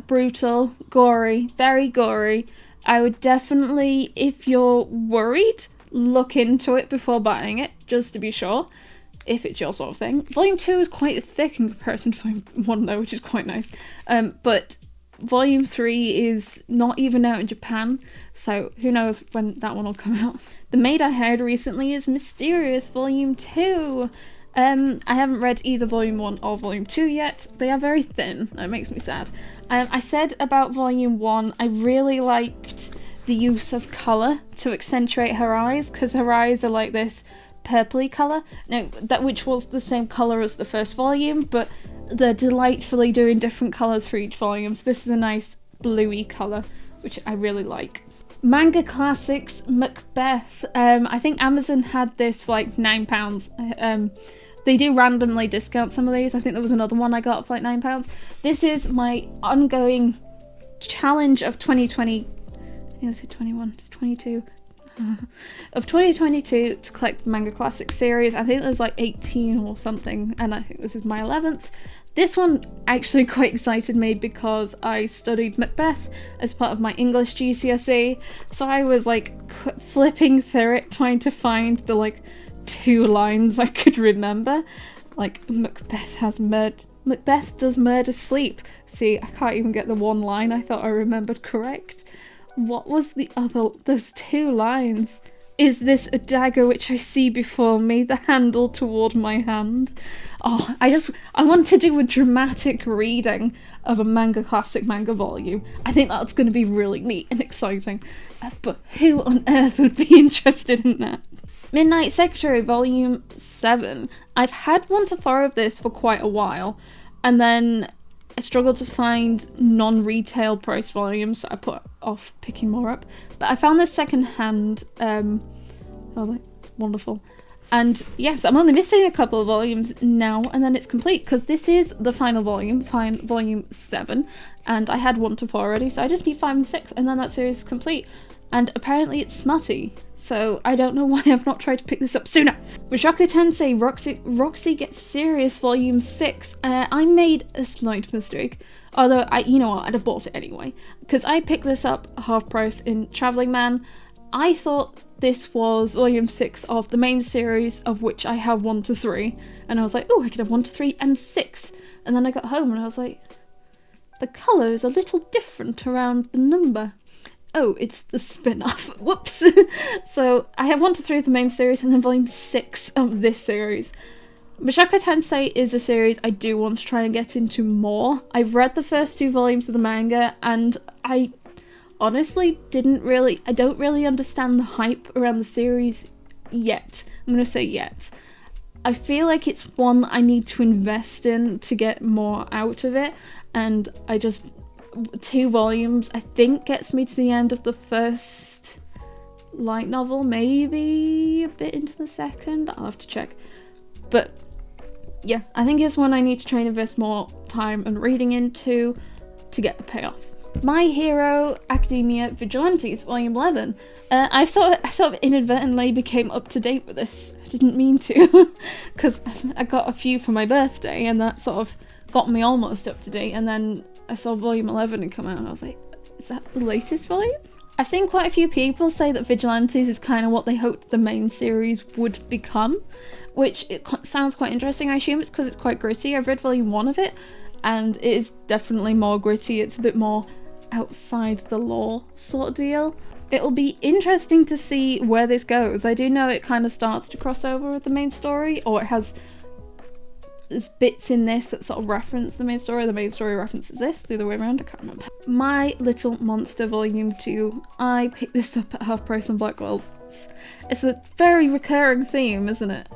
brutal, gory, very gory. I would definitely, if you're worried, look into it before buying it, just to be sure, if it's your sort of thing. Volume 2 is quite thick in comparison to Volume 1 though, which is quite nice. But Volume 3 is not even out in Japan, so who knows when that one will come out. The Maid I Hired recently is Mysterious Volume 2. I haven't read either Volume 1 or Volume 2 yet. They are very thin. That makes me sad. I said about Volume 1, I really liked the use of colour to accentuate her eyes, because her eyes are like this purpley colour. Now, which was the same colour as the first volume, but they're delightfully doing different colours for each volume, so this is a nice bluey colour, which I really like. Manga Classics Macbeth. I think Amazon had this for like £9. They do randomly discount some of these. I think there was another one I got for like £9. This is my ongoing challenge of 2020. I think I said 21, it's 22. Of 2022 to collect the Manga Classic series. I think there's like 18 or something, and I think this is my 11th. This one actually quite excited me because I studied Macbeth as part of my English GCSE, so I was like flipping through it trying to find the like 2 lines I could remember. Like, Macbeth does murder sleep. See, I can't even get the 1 line I thought I remembered correct. What was those 2 lines? Is this a dagger which I see before me, the handle toward my hand? Oh, I want to do a dramatic reading of a Manga Classic manga volume. I think that's going to be really neat and exciting. But who on earth would be interested in that? Midnight Secretary Volume 7. I've had 1 to 4 of this for quite a while, and then I struggled to find non-retail price volumes, so I put off picking more up. But I found this second hand. I was like, wonderful. And yes, I'm only missing a couple of volumes now, and then it's complete, because this is the final volume, volume 7, and I had 1 to 4 already, so I just need 5 and 6, and then that series is complete. And apparently it's smutty, so I don't know why I've not tried to pick this up sooner. Mushoku Tensei Roxy Gets Serious Volume 6. I made a slight mistake, although you know what, I'd have bought it anyway, because I picked this up half price in Travelling Man. I thought this was Volume 6 of the main series, of which I have 1 to 3, and I was like, oh, I could have 1 to 3 and 6, and then I got home and I was like, the colour is a little different around the number. Oh, it's the spin-off. Whoops. So I have 1 to 3 of the main series and then volume 6 of this series. Mushoku Tensei is a series I do want to try and get into more. I've read the first 2 volumes of the manga, and I honestly don't really understand the hype around the series yet. I'm going to say yet. I feel like it's one I need to invest in to get more out of it, and 2 volumes, I think, gets me to the end of the first light novel, maybe a bit into the second, I'll have to check. But yeah, I think it's one I need to try and invest more time and reading into to get the payoff. My Hero Academia Vigilantes, Volume 11. I sort of inadvertently became up to date with this. I didn't mean to, because I got a few for my birthday, and that sort of got me almost up to date. And then I saw Volume 11 come out, and I was like, is that the latest volume? I've seen quite a few people say that Vigilantes is kind of what they hoped the main series would become, which it sounds quite interesting. I assume it's because it's quite gritty. I've read Volume 1 of it, and it is definitely more gritty. It's a bit more outside the law sort of deal. It'll be interesting to see where this goes. I do know it kind of starts to cross over with the main story, or it has there's bits in this that sort of reference the main story. The main story references this, the other way around, I can't remember. My Little Monster Volume 2. I picked this up at half price on Blackwell's. It's a very recurring theme, isn't it?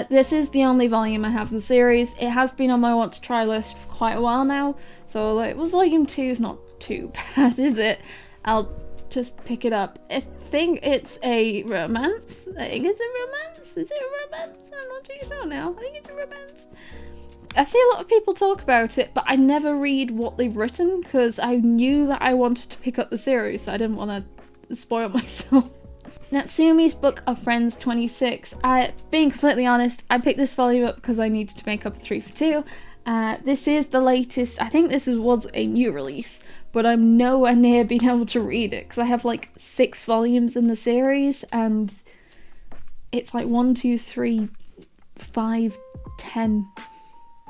This is the only volume I have in the series. It has been on my want to try list for quite a while now, so like, well, Volume 2 is not too bad, is it? I'll just pick it up. I think it's a romance. I think it's a romance. Is it a romance? I'm not too sure now. I think it's a romance. I see a lot of people talk about it, but I never read what they've written because I knew that I wanted to pick up the series, so I didn't want to spoil myself. Natsumi's Book of Friends 26. Being completely honest, I picked this volume up because I needed to make up a 3 for 2. This is the latest. I think this was a new release, but I'm nowhere near being able to read it because I have like 6 volumes in the series, and it's like 1, 2, 3, 5, 10.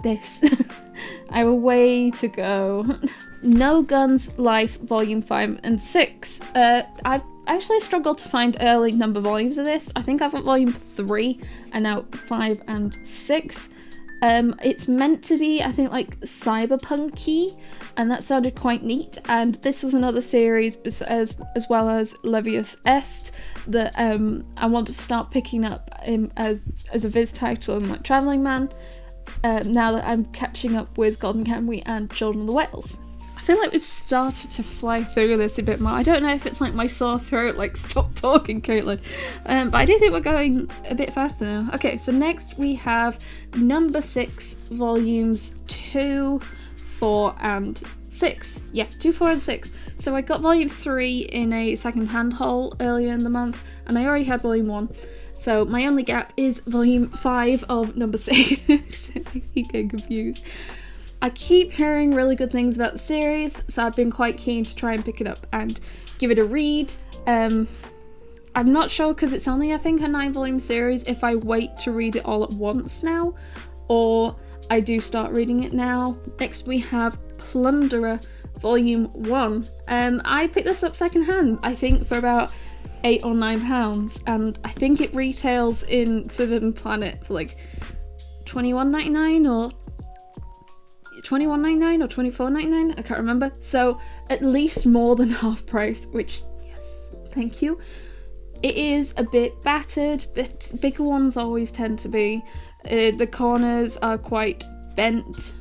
This. I have a way to go. No Guns Life Volume 5 and 6. I've actually struggled to find early number volumes of this. I think I've got Volume 3 and now 5 and 6. It's meant to be, I think, like cyberpunk-y, and that sounded quite neat. And this was another series, as well as Levius Est, that I want to start picking up as a Viz title and like Travelling Man. Now that I'm catching up with Golden Kamuy and Children of the Whales. I feel like we've started to fly through this a bit more. I don't know if it's like my sore throat, like stop talking, Caitlin. But I do think we're going a bit faster now. Okay, so next we have number 6, volumes 2, 4 and 6. Yeah, 2, 4 and 6. So I got volume 3 in a second-hand haul earlier in the month, and I already had volume 1. So my only gap is volume 5 of number 6. I keep getting confused. I keep hearing really good things about the series, so I've been quite keen to try and pick it up and give it a read. I'm not sure because it's only, I think, a 9-volume series if I wait to read it all at once now, or I do start reading it now. Next we have Plunderer Volume 1. I picked this up secondhand, I think for about £8 or £9, and I think it retails in Forbidden Planet for like $21.99 or $21.99 or $24.99, I can't remember. So at least more than half price, which, yes, thank you. It is a bit battered, but bigger ones always tend to be. The corners are quite bent,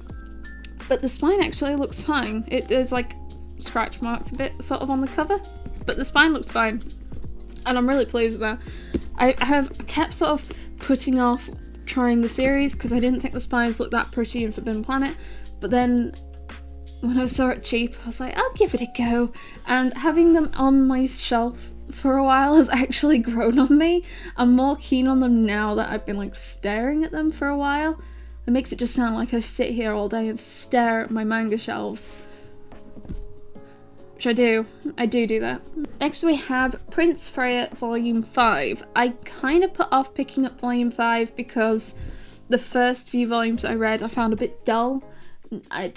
but the spine actually looks fine. There's like scratch marks a bit sort of on the cover, but the spine looks fine, and I'm really pleased with that. I have kept sort of putting off trying the series because I didn't think the spines looked that pretty in Forbidden Planet, but then when I saw it cheap, I was like, I'll give it a go, and having them on my shelf for a while has actually grown on me. I'm more keen on them now that I've been like staring at them for a while. It makes it just sound like I sit here all day and stare at my manga shelves, which I do that. Next we have Prince Freya Volume 5. I kind of put off picking up Volume 5 because the first few volumes I read I found a bit dull. I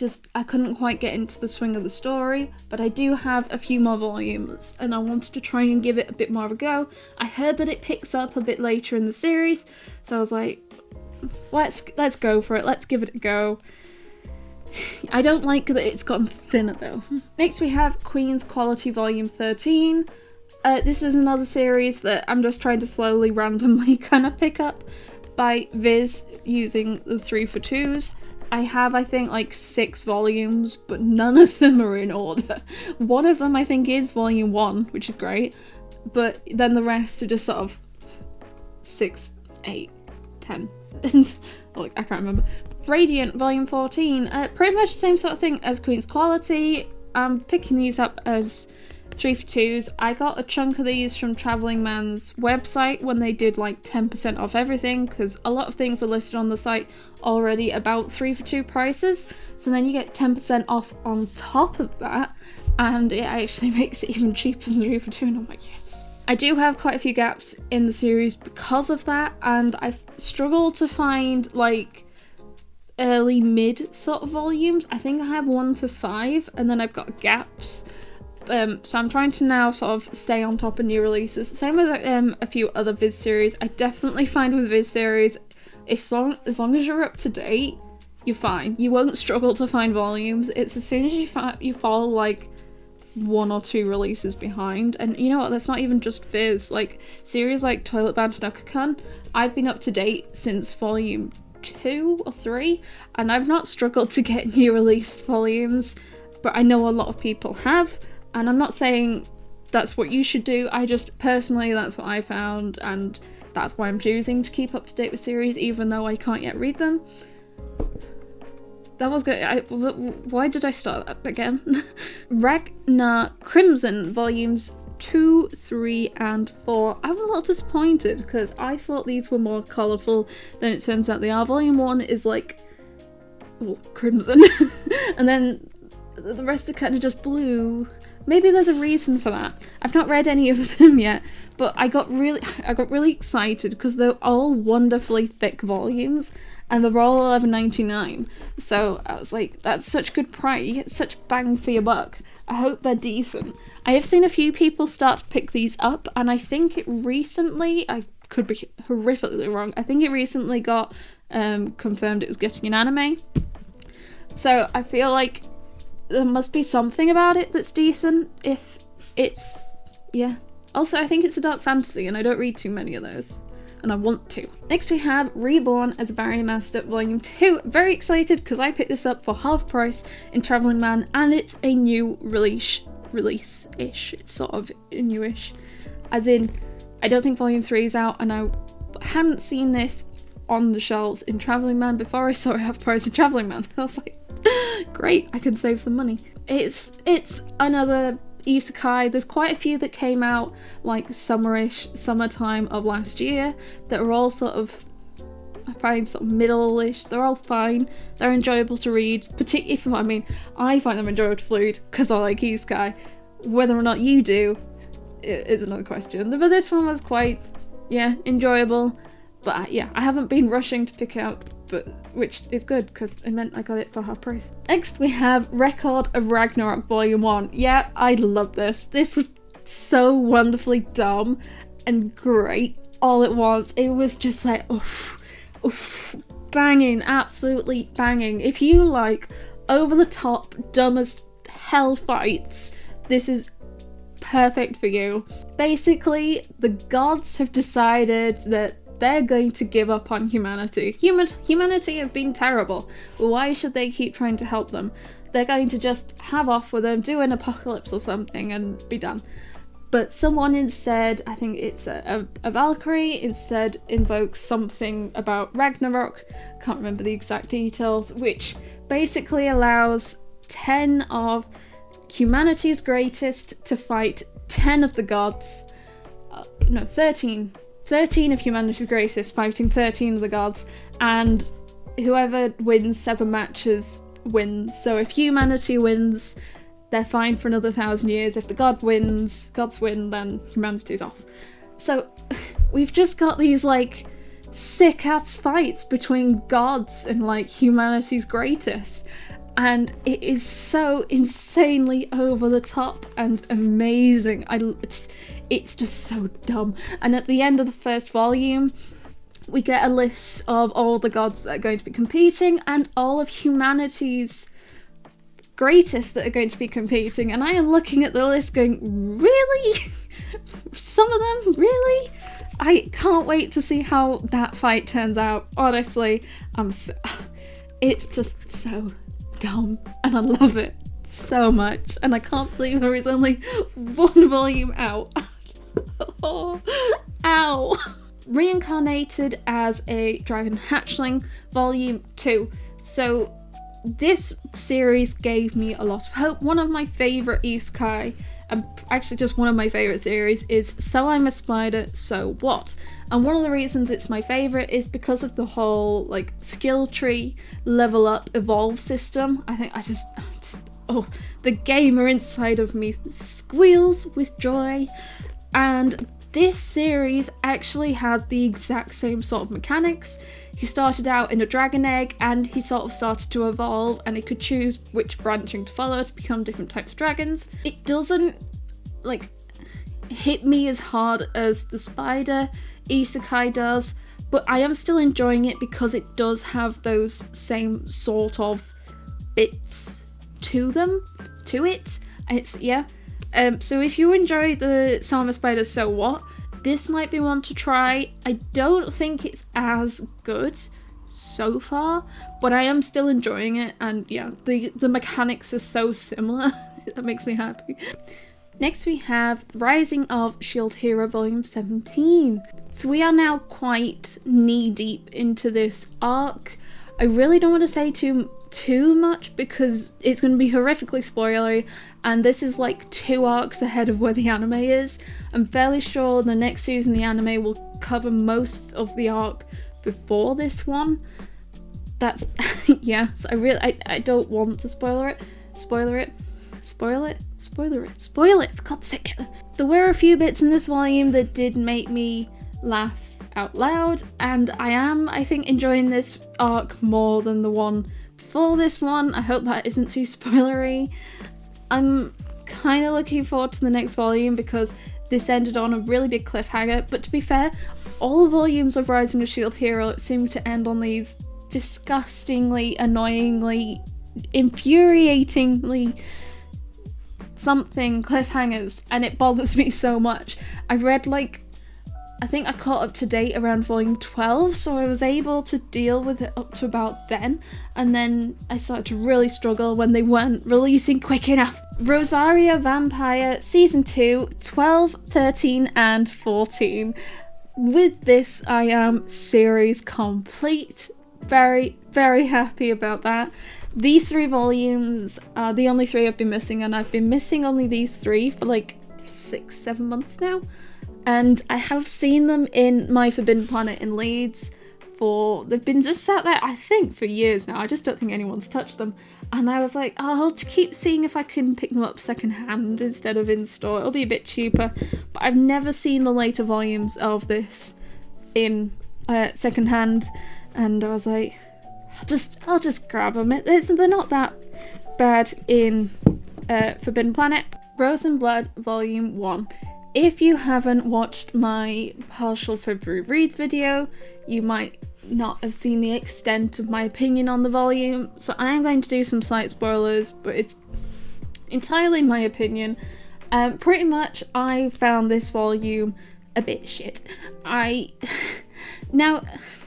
couldn't quite get into the swing of the story, but I do have a few more volumes and I wanted to try and give it a bit more of a go. I heard that it picks up a bit later in the series, so I was like, let's go for it, let's give it a go. I don't like that it's gotten thinner though. Next we have Queen's Quality Volume 13. This is another series that I'm just trying to slowly, randomly kind of pick up by Viz using the 3 for 2s. I have, I think, like 6 volumes, but none of them are in order. One of them, I think, is Volume 1, which is great, but then the rest are just sort of 6, 8, 10. Oh, I can't remember. Radiant Volume 14, pretty much the same sort of thing as Queen's Quality. I'm picking these up as 3 for 2s. I got a chunk of these from Travelling Man's website when they did like 10% off everything, because a lot of things are listed on the site already about 3 for 2 prices, so then you get 10% off on top of that, and it actually makes it even cheaper than 3 for 2, and I'm like, yes. I do have quite a few gaps in the series because of that, and I've struggled to find like early mid sort of volumes. I think I have 1 to 5, and then I've got gaps. So I'm trying to now sort of stay on top of new releases. Same with a few other Viz series. I definitely find with Viz series, as long as you're up to date, you're fine. You won't struggle to find volumes. It's as soon as you fall like 1 or 2 releases behind. And you know what, that's not even just Viz. Like series like Toilet Bound and Ukakun, I've been up to date since volume 2 or 3, and I've not struggled to get new released volumes, but I know a lot of people have. And I'm not saying that's what you should do, I just personally, that's what I found, and that's why I'm choosing to keep up to date with series, even though I can't yet read them. That was good. Why did I start that again? Ragnar Crimson Volumes 2, 3, and 4. I was a little disappointed because I thought these were more colourful than it turns out they are. Volume 1 is like, well, crimson, and then the rest are kind of just blue. Maybe there's a reason for that. I've not read any of them yet, but I got really excited because they're all wonderfully thick volumes, and they're all $11.99. So I was like, that's such good price. You get such bang for your buck. I hope they're decent. I have seen a few people start to pick these up, and I think it recently, I could be horrifically wrong, I think it recently got confirmed it was getting an anime. So I feel like there must be something about it that's decent if it's, yeah. Also, I think it's a dark fantasy, and I don't read too many of those, and I want to. Next we have Reborn as a Barony Master Volume 2. Very excited because I picked this up for half price in Travelling Man, and it's a new release-ish. It's sort of newish. As in, I don't think Volume 3 is out, and I hadn't seen this on the shelves in Travelling Man before I saw it half price in Travelling Man. I was like, great, I can save some money. It's another isekai. There's quite a few that came out like summertime of last year that are all sort of, I find, sort of middle-ish. They're all fine. They're enjoyable to read, particularly for, I mean, I find them enjoyable to read because I like isekai. Whether or not you do is another question. But this one was quite, yeah, enjoyable. But yeah, I haven't been rushing to pick it up, but which is good because it meant I got it for half price. Next we have Record of Ragnarok Volume 1. Yeah, I love this. This was so wonderfully dumb and great all at once. It was just like, oof, banging, absolutely banging. If you like over the top, dumb as hell fights, this is perfect for you. Basically, the gods have decided that they're going to give up on humanity. Humanity have been terrible. Why should they keep trying to help them? They're going to just have off with them, do an apocalypse or something, and be done. But someone instead, I think it's a Valkyrie, instead invokes something about Ragnarok, can't remember the exact details, which basically allows 10 of humanity's greatest to fight 10 of the gods. No, 13 of humanity's greatest fighting 13 of the gods, and whoever wins 7 matches wins. So if humanity wins, they're fine for another 1,000 years. If the gods win, then humanity's off. So we've just got these like sick ass fights between gods and like humanity's greatest, and it is so insanely over the top and amazing. It's just so dumb. And at the end of the first volume, we get a list of all the gods that are going to be competing and all of humanity's greatest that are going to be competing. And I am looking at the list going, really? Some of them? Really? I can't wait to see how that fight turns out. Honestly, it's just so dumb, and I love it so much. And I can't believe there is only 1 volume out. Oh, ow. reincarnated as a dragon hatchling, volume 2. So this series gave me a lot of hope. One of my favourite isekai, and actually just one of my favourite series, is So I'm a Spider, So What? And one of the reasons it's my favourite is because of the whole like skill tree, level up, evolve system. I think I just oh, the gamer inside of me squeals with joy. And this series actually had the exact same sort of mechanics. He started out in a dragon egg and he sort of started to evolve, and he could choose which branching to follow to become different types of dragons. It doesn't like hit me as hard as the spider isekai does, but I am still enjoying it because it does have those same sort of bits to it. It's, yeah. So if you enjoy the So I'm a Spider, So What? This might be one to try. I don't think it's as good so far, but I am still enjoying it, and yeah, the mechanics are so similar. That makes me happy. Next we have Rising of Shield Hero Volume 17. So we are now quite knee-deep into this arc. I really don't want to say too much because it's going to be horrifically spoilery, and this is like 2 arcs ahead of where the anime is. I'm fairly sure the next season the anime will cover most of the arc before this one. That's yes, I don't want to spoil it, for God's sake. There were a few bits in this volume that did make me laugh out loud, and I think enjoying this arc more than the one before this one. I hope that isn't too spoilery. I'm kind of looking forward to the next volume because this ended on a really big cliffhanger, but to be fair, all volumes of Rising of Shield Hero seem to end on these disgustingly, annoyingly, infuriatingly something cliffhangers, and it bothers me so much. I read I think I caught up to date around volume 12, so I was able to deal with it up to about then, and then I started to really struggle when they weren't releasing quick enough. Rosaria Vampire Season 2, 12, 13 and 14. With this I am series complete. Very, very happy about that. These 3 volumes are the only 3 I've been missing, and I've been missing only these 3 for like 6-7 months now. And I have seen them in my Forbidden Planet in Leeds they've been just sat there, I think, for years now. I just don't think anyone's touched them. And I was like, oh, I'll keep seeing if I can pick them up secondhand instead of in store. It'll be a bit cheaper. But I've never seen the later volumes of this in secondhand. And I was like, I'll just grab them. They're not that bad in Forbidden Planet. Rose and Blood Volume 1. If you haven't watched my partial February reads video, you might not have seen the extent of my opinion on the volume, so I am going to do some slight spoilers, but it's entirely my opinion. Pretty much, I found this volume a bit shit. Now,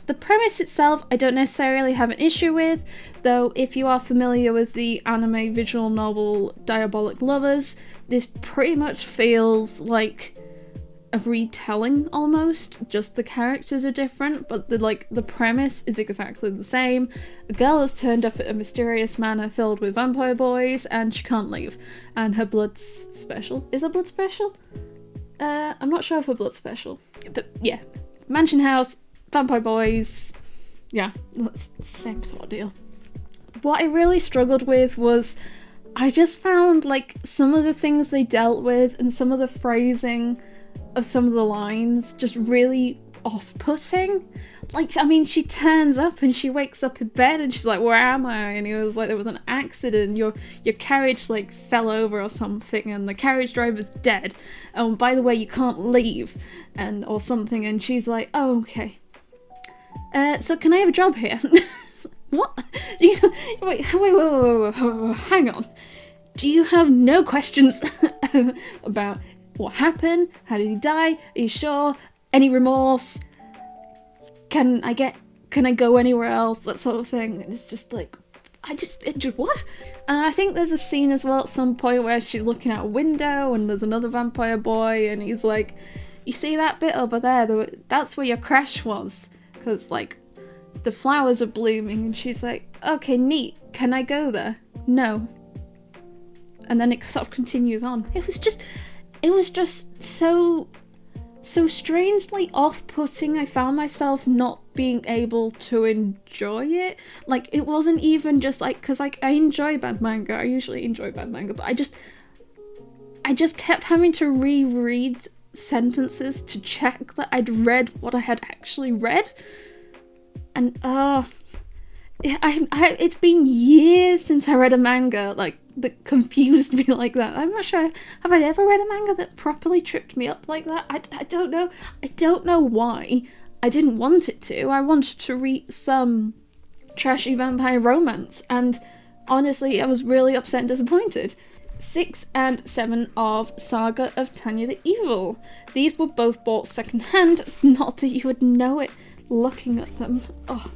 the premise itself I don't necessarily have an issue with, though if you are familiar with the anime visual novel Diabolic Lovers, this pretty much feels like a retelling almost, just the characters are different, but the premise is exactly the same. A girl has turned up at a mysterious manor filled with vampire boys and she can't leave, and her blood's special. Is her blood special? I'm not sure if her blood's special, but yeah, mansion house, vampire boys, yeah, that's the same sort of deal. What I really struggled with was I just found some of the things they dealt with and some of the phrasing of some of the lines just really off-putting. She turns up and she wakes up in bed and she's like, where am I? And he was like, there was an accident, your carriage fell over or something and the carriage driver's dead. Oh, by the way, you can't leave, or something. And she's like, oh, okay. So can I have a job here? What? Wait, hang on. Do you have no questions about what happened? How did he die? Are you sure? Any remorse? Can I go anywhere else? That sort of thing. And it's just what? And I think there's a scene as well at some point where she's looking out a window and there's another vampire boy and he's like, you see that bit over there? That's where your crush was. Because, like, the flowers are blooming. And she's like, okay, neat. Can I go there? No. And then it sort of continues on. It was just so strangely off-putting. I found myself not being able to enjoy it. Like, it wasn't even just like, because like I enjoy bad manga. I usually enjoy bad manga, but I just kept having to reread sentences to check that I'd read what I had actually read. And it's been years since I read a manga like that confused me like that. I'm not sure, have I ever read a manga that properly tripped me up like that? I don't know. I don't know why. I didn't want it to. I wanted to read some trashy vampire romance, and honestly I was really upset and disappointed. 6 and 7 of Saga of Tanya the Evil. These were both bought secondhand, not that you would know it looking at them. Oh,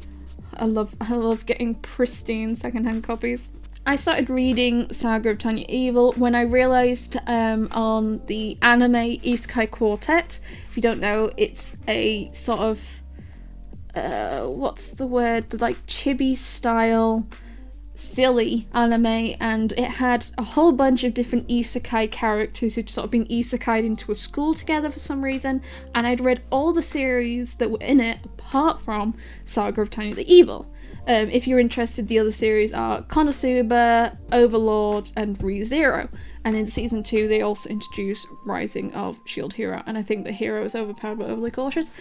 I love getting pristine secondhand copies. I started reading Saga of Tanya Evil when I realised on the anime Isekai Quartet. If you don't know, it's a sort of what's the word? The like chibi style silly anime, and it had a whole bunch of different isekai characters who'd sort of been isekai'd into a school together for some reason, and I'd read all the series that were in it apart from Saga of Tanya the Evil. If you're interested, the other series are Konosuba, Overlord, and Re:Zero. And in season 2, they also introduce Rising of Shield Hero, and I think the hero is overpowered but overly cautious.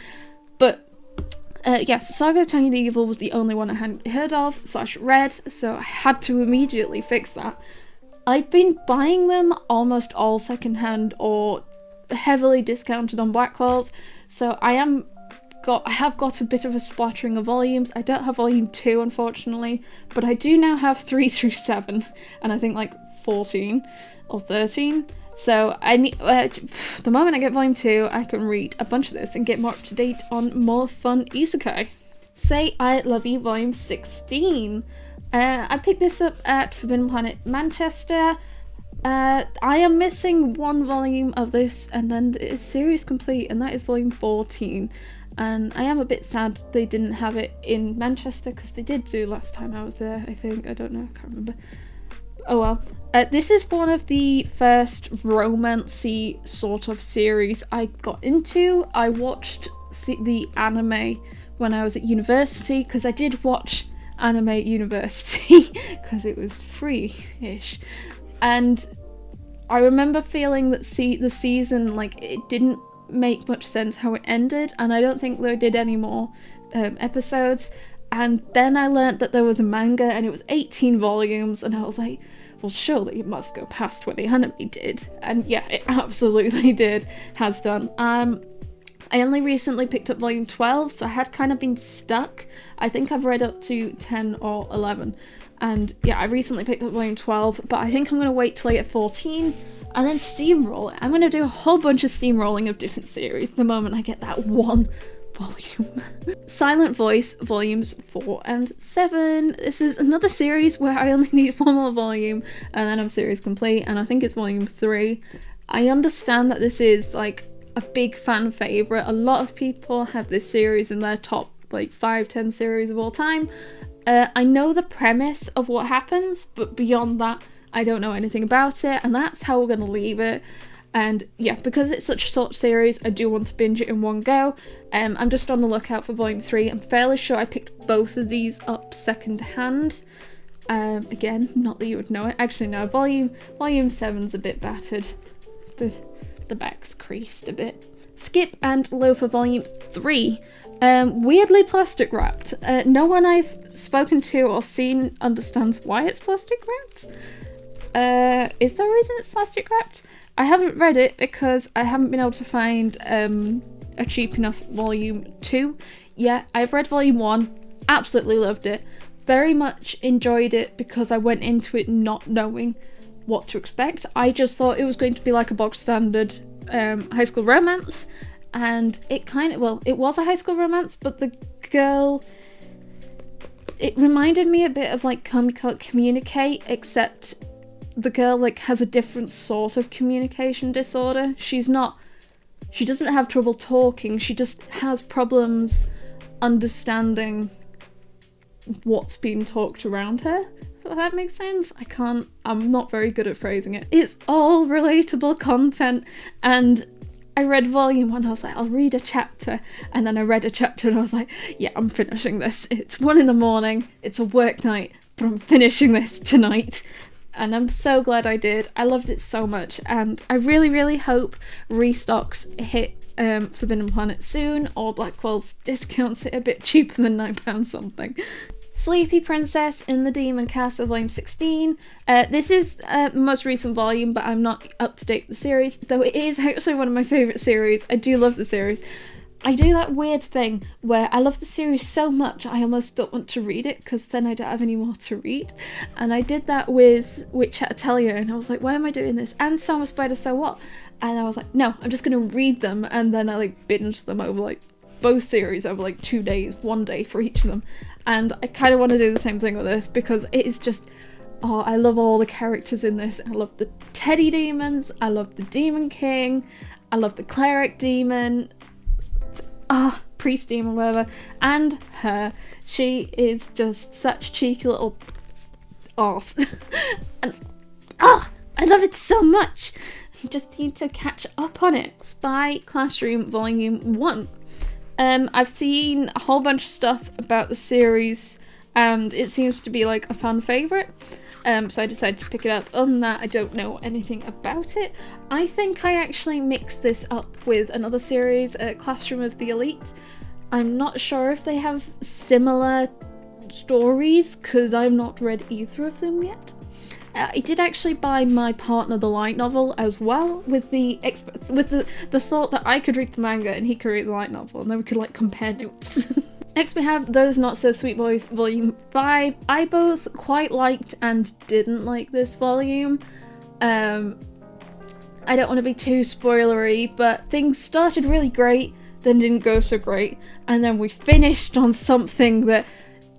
But yes, Saga of Tanya the Evil was the only one I hadn't heard of / read, so I had to immediately fix that. I've been buying them almost all secondhand or heavily discounted on Blackwells, so I have got a bit of a splattering of volumes. I don't have volume 2, unfortunately, but I do now have 3 through 7, and I think like 14 or 13. So I need, the moment I get volume 2, I can read a bunch of this and get more up to date on more fun isekai. Say I Love You volume 16. I picked this up at Forbidden Planet Manchester. I am missing one volume of this, and then it is series complete, and that is volume 14. And I am a bit sad they didn't have it in Manchester, because they did do last time I was there, I think. I don't know, I can't remember. Oh well. This is one of the first romance-y sort of series I got into. I watched the anime when I was at university, because I did watch anime at university, because it was free-ish. And I remember feeling that the season, like, it didn't make much sense how it ended, and I don't think they did any more episodes. And then I learnt that there was a manga, and it was 18 volumes, and I was like, well, surely it must go past where the anime did. And yeah, it absolutely did. Has done. I only recently picked up volume 12, so I had kind of been stuck. I think I've read up to 10 or 11. And yeah, I recently picked up volume 12, but I think I'm going to wait till I get 14 and then steamroll it. I'm going to do a whole bunch of steamrolling of different series the moment I get that one volume. Silent Voice volumes 4 and 7. This is another series where I only need one more volume and then I'm series complete, and I think it's volume 3. I understand that this is like a big fan favourite. A lot of people have this series in their top like 5-10 series of all time. I know the premise of what happens, but beyond that I don't know anything about it, and that's how we're going to leave it. And yeah, because it's such a short series, I do want to binge it in one go. I'm just on the lookout for volume 3. I'm fairly sure I picked both of these up second hand. Again, not that you would know it. Actually, no, volume 7's a bit battered. The back's creased a bit. Skip and Lofi volume 3. Weirdly plastic wrapped. No one I've spoken to or seen understands why it's plastic wrapped. Is there a reason it's plastic wrapped? I haven't read it because I haven't been able to find a cheap enough volume 2 yet. I've read volume 1, absolutely loved it, very much enjoyed it because I went into it not knowing what to expect. I just thought it was going to be like a box standard high school romance, and it kind of, well, it was a high school romance, but the girl, it reminded me a bit of like Communicate, except the girl like has a different sort of communication disorder. She's not she doesn't have trouble talking, she just has problems understanding what's being talked around her. If that makes sense? I'm not very good at phrasing it. It's all relatable content, and I read volume 1, I was like, I'll read a chapter, and then I read a chapter and I was like, yeah, I'm finishing this. It's 1 in, it's a work night, but I'm finishing this tonight. And I'm so glad I did. I loved it so much, and I really, really hope restocks hit Forbidden Planet soon, or Blackwell's discounts it a bit cheaper than £9 something. Sleepy Princess in the Demon Castle, volume 16. This is the most recent volume, but I'm not up to date with the series, though it is actually one of my favourite series. I do love the series. I do that weird thing where I love the series so much I almost don't want to read it, because then I don't have any more to read. And I did that with Witch at Atelier, and I was like, why am I doing this? And Song of Spider, so what? And I was like, no, I'm just going to read them, and then I binged them over both series over 2 days, 1 day for each of them. And I kind of want to do the same thing with this, because it is just, oh, I love all the characters in this. I love the teddy demons, I love the Demon King, I love the cleric demon, priest demon, whatever, and her. She is just such cheeky little arse. And I love it so much. I just need to catch up on it. Spy Classroom Volume 1. I've seen a whole bunch of stuff about the series, and it seems to be a fan favourite, so I decided to pick it up. Other than that, I don't know anything about it. I think I actually mixed this up with another series, Classroom of the Elite. I'm not sure if they have similar stories, because I've not read either of them yet. I did actually buy my partner the light novel as well, with the thought that I could read the manga and he could read the light novel, and then we could compare notes. Next we have Those Not So Sweet Boys Volume 5. I both quite liked and didn't like this volume. I don't want to be too spoilery, but things started really great, then didn't go so great, and then we finished on something that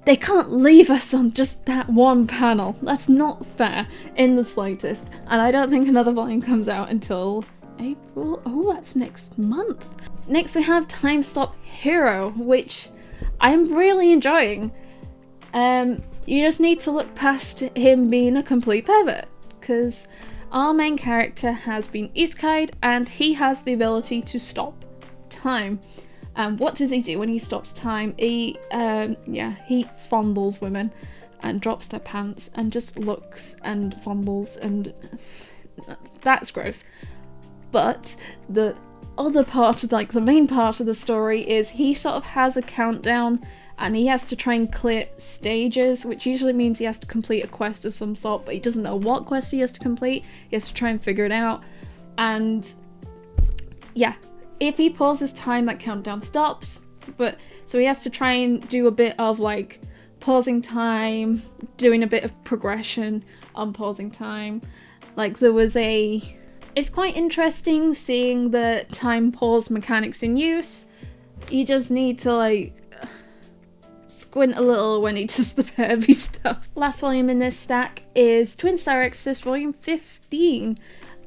they can't leave us on just that one panel. That's not fair in the slightest. And I don't think another volume comes out until April. Oh, that's next month. Next we have Time Stop Hero, which I'm really enjoying. You just need to look past him being a complete pervert, because our main character has been isekai'd and he has the ability to stop time. What does he do when he stops time? He fondles women and drops their pants and just looks and fondles, and that's gross. But the other part, the main part of the story, is he sort of has a countdown and he has to try and clear stages, which usually means he has to complete a quest of some sort, but he doesn't know what quest he has to complete. He has to try and figure it out. And yeah, if he pauses time, that countdown stops. But so he has to try and do a bit of pausing time, doing a bit of progression, unpausing time. It's quite interesting seeing the time pause mechanics in use. You just need to squint a little when he does the pervy stuff. Last volume in this stack is Twin Star Exorcist Volume 15.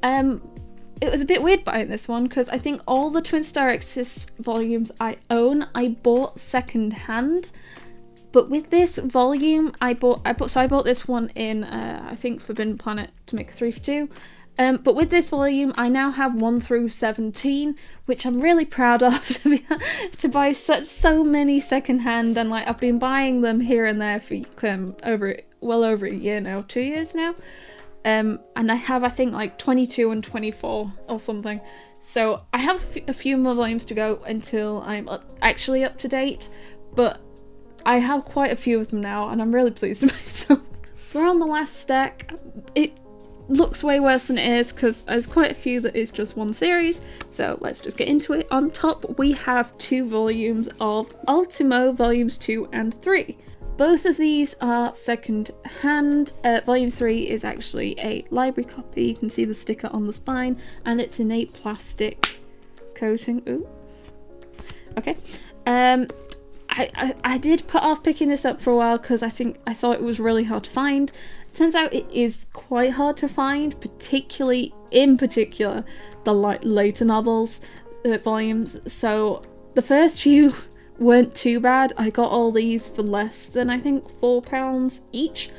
It was a bit weird buying this one, because I think all the Twin Star Exorcist volumes I own, I bought second hand. But with this volume, I bought this one in, I think, Forbidden Planet to make a 3 for 2. But with this volume, I now have 1 through 17, which I'm really proud of, to buy so many secondhand, and I've been buying them here and there for well over a year now, 2 years now. And I have, I think, 22 and 24 or something. So I have a few more volumes to go until I'm actually up to date, but I have quite a few of them now, and I'm really pleased with myself. We're on the last stack. It looks way worse than it is, because there's quite a few that is just one series, so let's just get into it. On top, we have 2 volumes of Ultimo, volumes 2 and 3. Both of these are second hand. Volume 3 is actually a library copy. You can see the sticker on the spine, and it's in a plastic coating. Ooh. Okay. I did put off picking this up for a while because I thought it was really hard to find. Turns out it is quite hard to find, in particular the later novels. volumes, so the first few weren't too bad. I got all these for less than, I think, £4 each.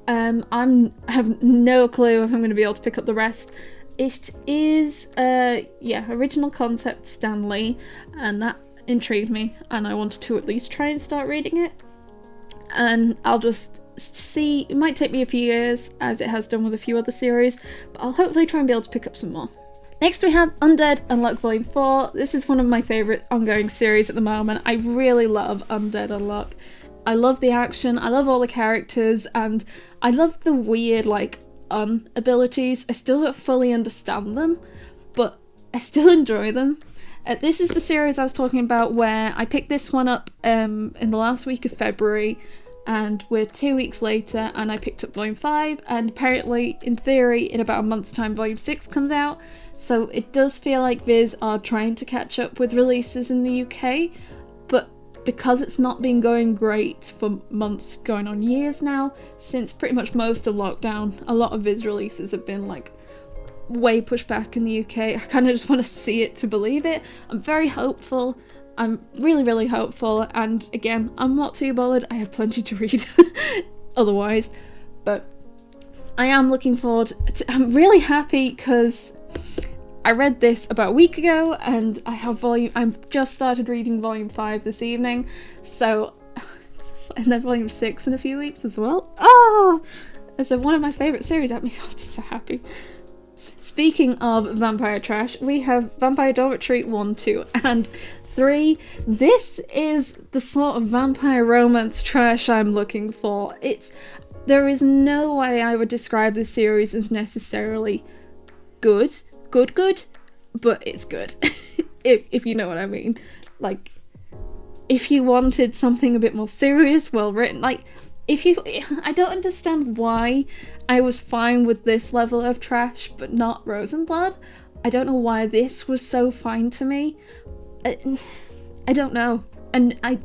I have no clue if I'm going to be able to pick up the rest. It is, original concept Stan Lee, and that intrigued me, and I wanted to at least try and start reading it. And I'll just see, it might take me a few years, as it has done with a few other series, but I'll hopefully try and be able to pick up some more. Next we have Undead Unluck Volume 4. This is one of my favourite ongoing series at the moment. I really love Undead Unluck. I love the action, I love all the characters, and I love the weird, like, abilities. I still don't fully understand them, but I still enjoy them. This is the series I was talking about where I picked this one up in the last week of February, and we're 2 weeks later and I picked up Volume 5, and apparently, in theory, in about a month's time Volume 6 comes out. So it does feel like Viz are trying to catch up with releases in the UK, but because it's not been going great for months, going on years now, since pretty much most of lockdown, a lot of Viz releases have been like way pushed back in the UK. I kind of just want to see it to believe it. I'm very hopeful. I'm really, really hopeful, and again, I'm not too bothered. I have plenty to read otherwise, but I am looking forward to, I'm really happy because I read this about a week ago, and I've just started reading Volume 5 this evening, so, and then Volume 6 in a few weeks as well. Oh! It's one of my favourite series. I'm just so happy. Speaking of vampire trash, we have Vampire Dormitory 1, 2, and 3. This is the sort of vampire romance trash I'm looking for. There is no way I would describe this series as necessarily good, but it's good. if you know what I mean. Like, if you wanted something a bit more serious, well written, like, I don't understand why I was fine with this level of trash, but not Rosenblood. I don't know why this was so fine to me. I don't know. And I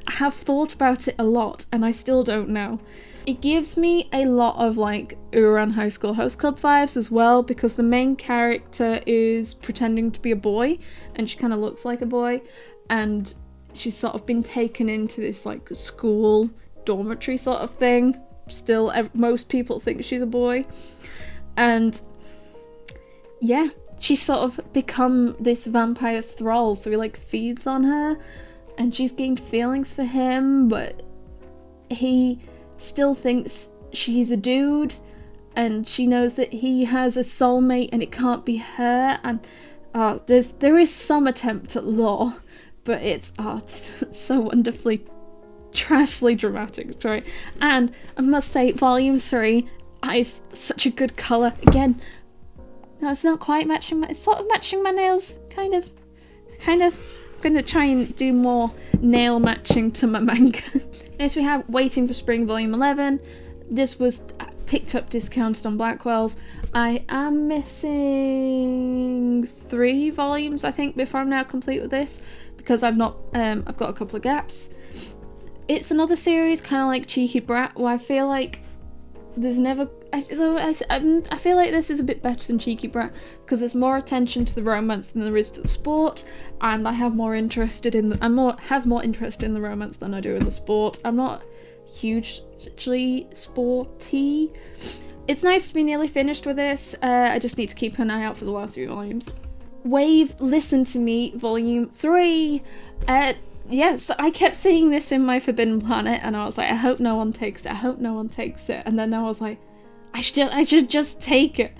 have thought about it a lot, and I still don't know. It gives me a lot of, like, Ouran High School Host Club vibes as well, because the main character is pretending to be a boy, and she kind of looks like a boy, and she's sort of been taken into this, like, school dormitory sort of thing. Still, most people think she's a boy, and yeah, she's sort of become this vampire's thrall, so he, like, feeds on her, and she's gained feelings for him, but he still thinks she's a dude, and she knows that he has a soulmate and it can't be her, and there is some attempt at lore, but it's so wonderfully trashly dramatic, right? And I must say, Volume 3 is such a good colour. Again, no, it's not quite matching it's sort of matching my nails, kind of. I'm gonna try and do more nail matching to my manga. Next we have Waiting for Spring Volume 11. This was picked up discounted on Blackwell's. I am missing 3 volumes, I think, before I'm now complete with this, because I've got a couple of gaps. It's another series, kind of like Cheeky Brat, where I feel like there's never... I feel like this is a bit better than Cheeky Brat, because there's more attention to the romance than there is to the sport, and I have more interest in the romance than I do in the sport. I'm not hugely sporty. It's nice to be nearly finished with this. I just need to keep an eye out for the last few volumes. Wave Listen to Me Volume 3. Yes, I kept seeing this in my Forbidden Planet, and I was like, I hope no one takes it. And then I was like, I should just take it.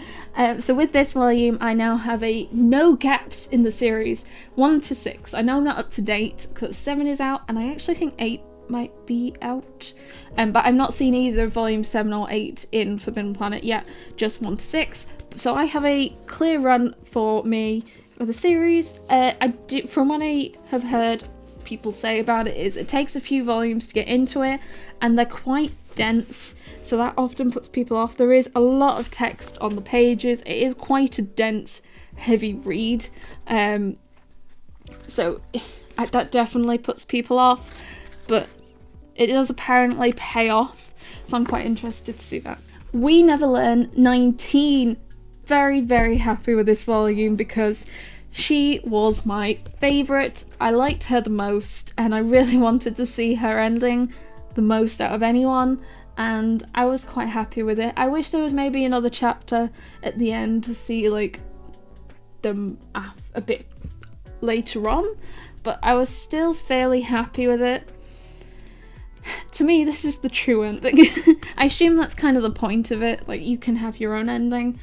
So with this volume, I now have no gaps in the series, 1 to 6. I know I'm not up to date because 7 is out, and I actually think 8 might be out. But I've not seen either Volume 7 or 8 in Forbidden Planet yet, just 1 to 6. So I have a clear run for me for the series. From what I have heard people say about it, is it takes a few volumes to get into it, and they're quite dense, so that often puts people off. There is a lot of text on the pages. It is quite a dense, heavy read, so that definitely puts people off, but it does apparently pay off, so I'm quite interested to see that. We Never Learn 19. Very, very happy with this volume, because She was my favourite. I liked her the most, and I really wanted to see her ending the most out of anyone, and I was quite happy with it. I wish there was maybe another chapter at the end to see like them a bit later on, but I was still fairly happy with it. To me, this is the true ending. I assume that's kind of the point of it, like you can have your own ending.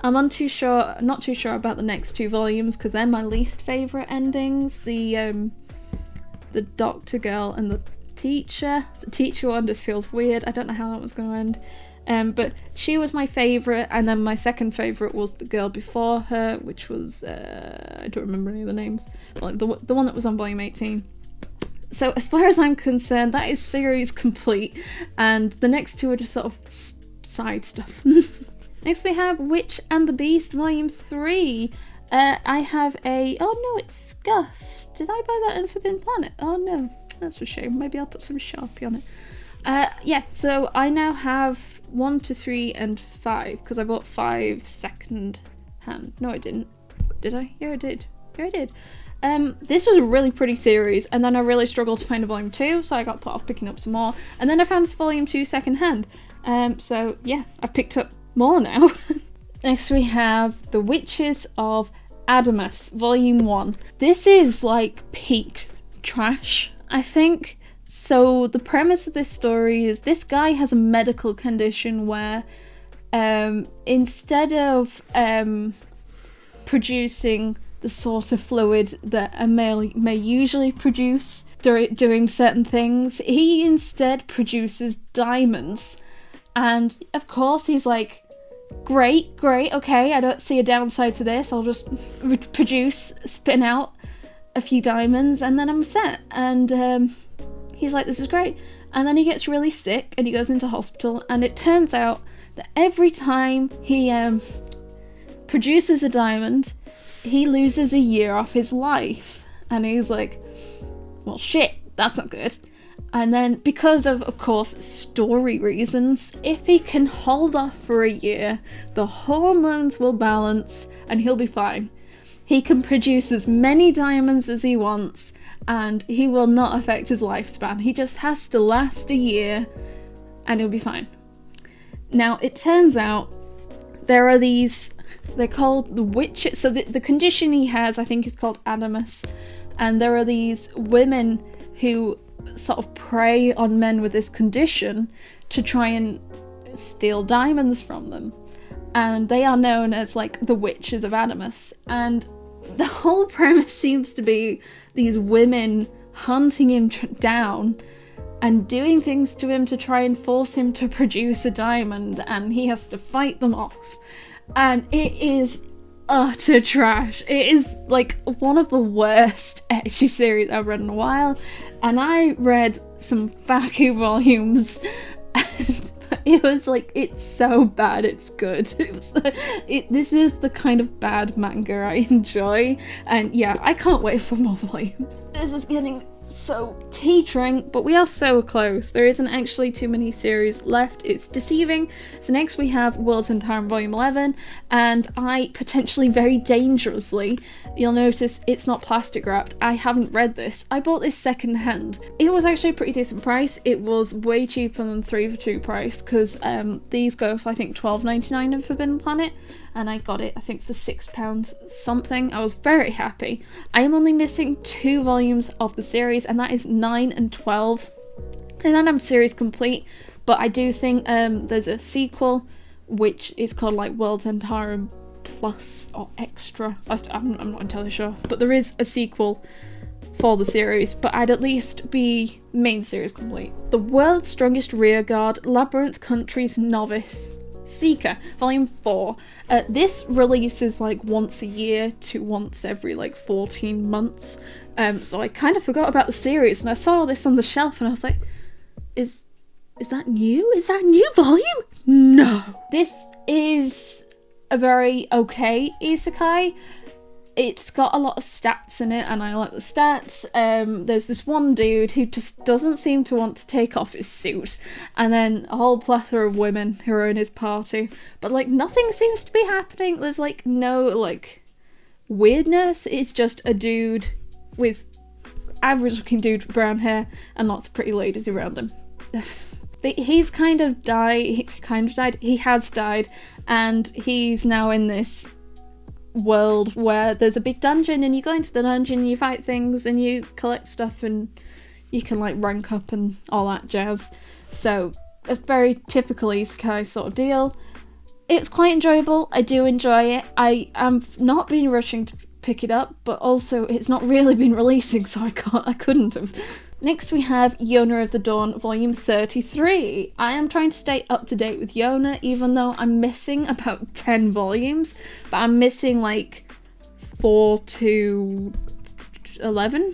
I'm not too sure about the next 2 volumes because they're my least favourite endings. The doctor girl and the teacher. The teacher one just feels weird. I don't know how that was going to end. But she was my favourite, and then my second favourite was the girl before her, which was I don't remember any of the names. Like the one that was on volume 18. So as far as I'm concerned, that is series complete, and the next 2 are just sort of side stuff. Next we have Witch and the Beast Volume 3. I have a... Oh no, it's Scuff. Did I buy that in Forbidden Planet? Oh no, that's a shame. Maybe I'll put some Sharpie on it. Yeah, so I now have 1 to 3 and 5, because I bought 5 second hand. No, I didn't. Did I? Yeah, I did. Yeah, I did. This was a really pretty series, and then I really struggled to find a volume 2, so I got put off picking up some more, and then I found volume 2 second hand. So yeah, I've picked up more now. Next we have The Witches of Adamus, Volume 1. This is like peak trash, I think. So the premise of this story is this guy has a medical condition where instead of producing the sort of fluid that a male may usually produce doing certain things, he instead produces diamonds. And of course he's like, great, okay, I don't see a downside to this, I'll just spin out a few diamonds and then I'm set. And he's like, this is great. And then he gets really sick and he goes into hospital, and it turns out that every time he produces a diamond, he loses a year off his life. And he's like, well shit, that's not good. And then, because of course, story reasons, if he can hold off for a year, the hormones will balance and he'll be fine. He can produce as many diamonds as he wants and he will not affect his lifespan. He just has to last a year and he'll be fine. Now, it turns out there are these, they're called the witches. So the condition he has, I think, is called Adamus. And there are these women who sort of prey on men with this condition to try and steal diamonds from them, and they are known as like the Witches of Adamus. And the whole premise seems to be these women hunting him down and doing things to him to try and force him to produce a diamond, and he has to fight them off. And it is utter trash. It is like one of the worst ecchi series I've read in a while, and I read some Faku volumes and it was like, it's so bad it's good. This is the kind of bad manga I enjoy, and yeah, I can't wait for more volumes. This is getting so teetering, but we are so close. There isn't actually too many series left. It's deceiving. So next we have World's End Harem Volume 11, and I potentially very dangerously, you'll notice it's not plastic wrapped. I haven't read this. I bought this second hand. It was actually a pretty decent price. It was way cheaper than 3 for 2 price, because these go for I think $12.99 in Forbidden Planet, and I got it I think for £6 something. I was very happy. I am only missing 2 volumes of the series, and that is 9 and 12, and then I'm series complete. But I do think there's a sequel which is called like World's End Harem Plus or Extra. I'm not entirely sure, but there is a sequel for the series, but I'd at least be main series complete. The World's Strongest Rearguard, Labyrinth Country's Novice Seeker, Volume 4. This releases like once a year to once every like 14 months. So I kind of forgot about the series, and I saw this on the shelf and I was like, is that new? Is that a new volume? No. This is a very okay isekai. It's got a lot of stats in it, and I like the stats. There's this one dude who just doesn't seem to want to take off his suit, and then a whole plethora of women who are in his party, but like nothing seems to be happening. There's like no like weirdness. It's just a dude with average looking dude with brown hair and lots of pretty ladies around him. He has died, and he's now in this world where there's a big dungeon, and you go into the dungeon, you fight things, and you collect stuff, and you can like rank up and all that jazz. So a very typical isekai sort of deal. It's quite enjoyable. I do enjoy it. I am not been rushing to pick it up, but also it's not really been releasing, so I couldn't have. Next we have Yona of the Dawn, volume 33. I am trying to stay up to date with Yona, even though I'm missing about 10 volumes, but I'm missing like 4 to 11.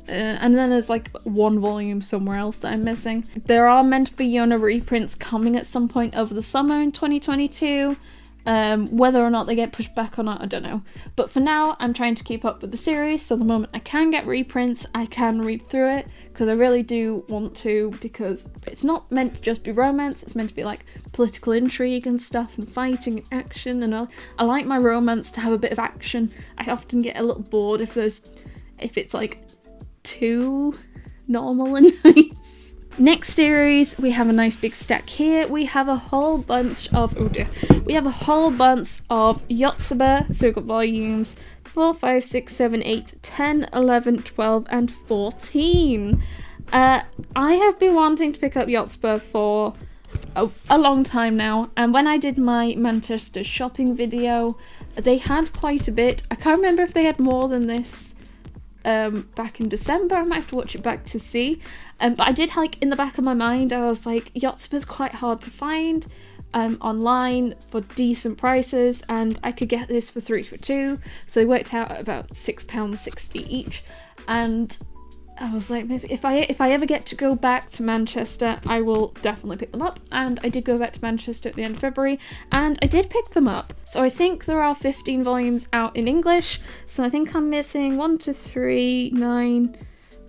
And then there's like 1 volume somewhere else that I'm missing. There are meant to be Yona reprints coming at some point over the summer in 2022. Whether or not they get pushed back or not, I don't know. But for now, I'm trying to keep up with the series, so the moment I can get reprints, I can read through it, because I really do want to, because it's not meant to just be romance, it's meant to be like political intrigue and stuff, and fighting and action, and all. I like my romance to have a bit of action. I often get a little bored if it's like too normal and nice. Next series, we have a nice big stack here. We have a whole bunch of Yotsuba, so we've got volumes 4, 5, 6, 7, 8, 10, 11, 12, and 14. I have been wanting to pick up Yotsuba for a long time now, and when I did my Manchester shopping video, they had quite a bit. I can't remember if they had more than this back in December. I might have to watch it back to see. But I did, like, in the back of my mind, I was like, Yotsuba's quite hard to find online for decent prices, and I could get this for 3 for 2, so they worked out at about £6.60 each. And I was like, maybe if I ever get to go back to Manchester, I will definitely pick them up. And I did go back to Manchester at the end of February, and I did pick them up. So I think there are 15 volumes out in English, so I think I'm missing 1, 2, 3, 9,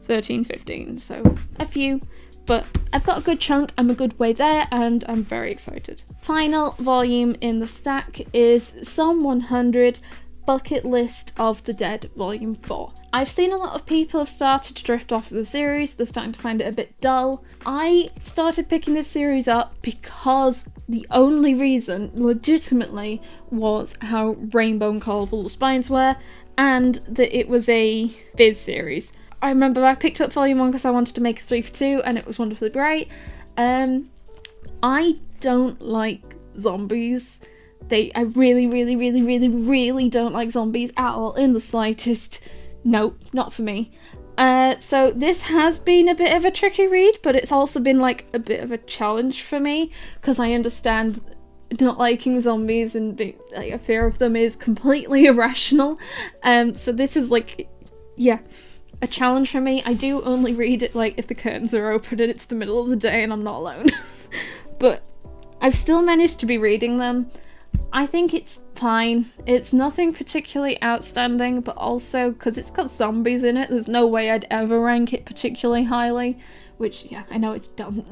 13, 15, so a few. But I've got a good chunk, I'm a good way there, and I'm very excited. Final volume in the stack is Psalm 100, Bucket List of the Dead, Volume 4. I've seen a lot of people have started to drift off of the series. They're starting to find it a bit dull. I started picking this series up because the only reason, legitimately, was how rainbow and colourful the spines were, and that it was a Viz series. I remember I picked up Volume 1 because I wanted to make a 3 for 2, and it was wonderfully bright. I don't like zombies. I really don't like zombies at all, in the slightest. Nope, not for me. So this has been a bit of a tricky read, but it's also been like a bit of a challenge for me, because I understand not liking zombies and like a fear of them is completely irrational. So this is like, yeah, a challenge for me. I do only read it like if the curtains are open and it's the middle of the day and I'm not alone. But I've still managed to be reading them. I think it's fine. It's nothing particularly outstanding, but also because it's got zombies in it, there's no way I'd ever rank it particularly highly, which, yeah, I know it's dumb.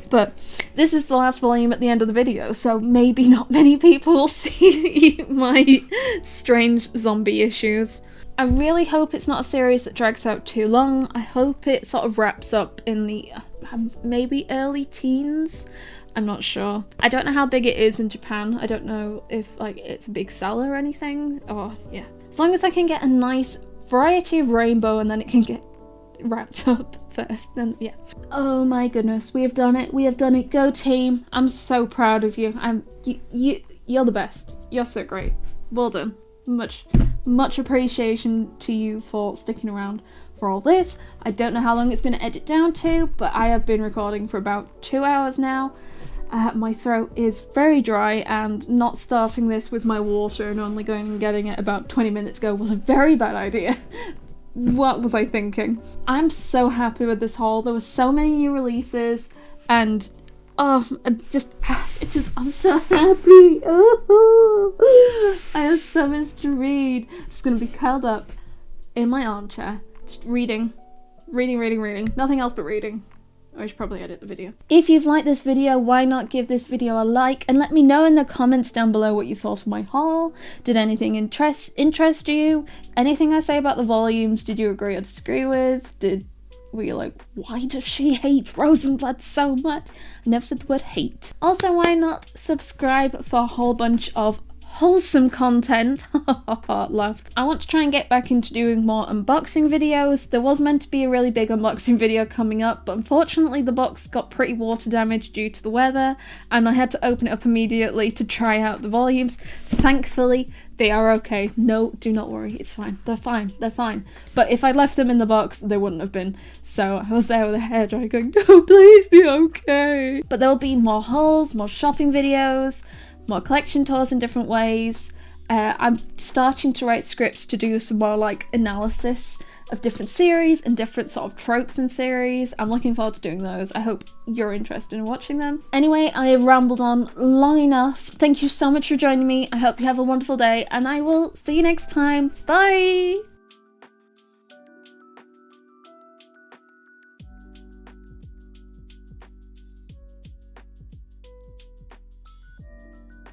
But this is the last volume at the end of the video, so maybe not many people will see my strange zombie issues. I really hope it's not a series that drags out too long. I hope it sort of wraps up in the maybe early teens. I'm not sure. I don't know how big it is in Japan. I don't know if like it's a big seller or anything. Or yeah. As long as I can get a nice variety of rainbow and then it can get wrapped up first, then yeah. Oh my goodness, we have done it. We have done it. Go team. I'm so proud of you. You're the best. You're so great. Well done. Much appreciation to you for sticking around for all this. I don't know how long it's going to edit down to, but I have been recording for about 2 hours now. My throat is very dry, and not starting this with my water and only going and getting it about 20 minutes ago was a very bad idea. What was I thinking? I'm so happy with this haul. There were so many new releases, and oh, I'm so happy. Oh, I have so much to read. I'm just gonna be curled up in my armchair, just reading. Nothing else but reading. I should probably edit the video. If you've liked this video, why not give this video a like and let me know in the comments down below what you thought of my haul. Did anything interest you? Anything I say about the volumes, did you agree or disagree with? Were you like, why does she hate Rosenblatt so much? I never said the word hate. Also, why not subscribe for a whole bunch of wholesome content. Laughed. I want to try and get back into doing more unboxing videos. There was meant to be a really big unboxing video coming up, but unfortunately the box got pretty water damaged due to the weather, and I had to open it up immediately to try out the volumes. Thankfully, they are okay. No, do not worry, it's fine. They're fine, they're fine. But if I'd left them in the box, they wouldn't have been. So I was there with a hairdryer going, no, please be okay. But there'll be more hauls, more shopping videos, more collection tours in different ways. I'm starting to write scripts to do some more like analysis of different series and different sort of tropes in series. I'm looking forward to doing those. I hope you're interested in watching them. Anyway, I have rambled on long enough. Thank you so much for joining me. I hope you have a wonderful day, and I will see you next time. Bye!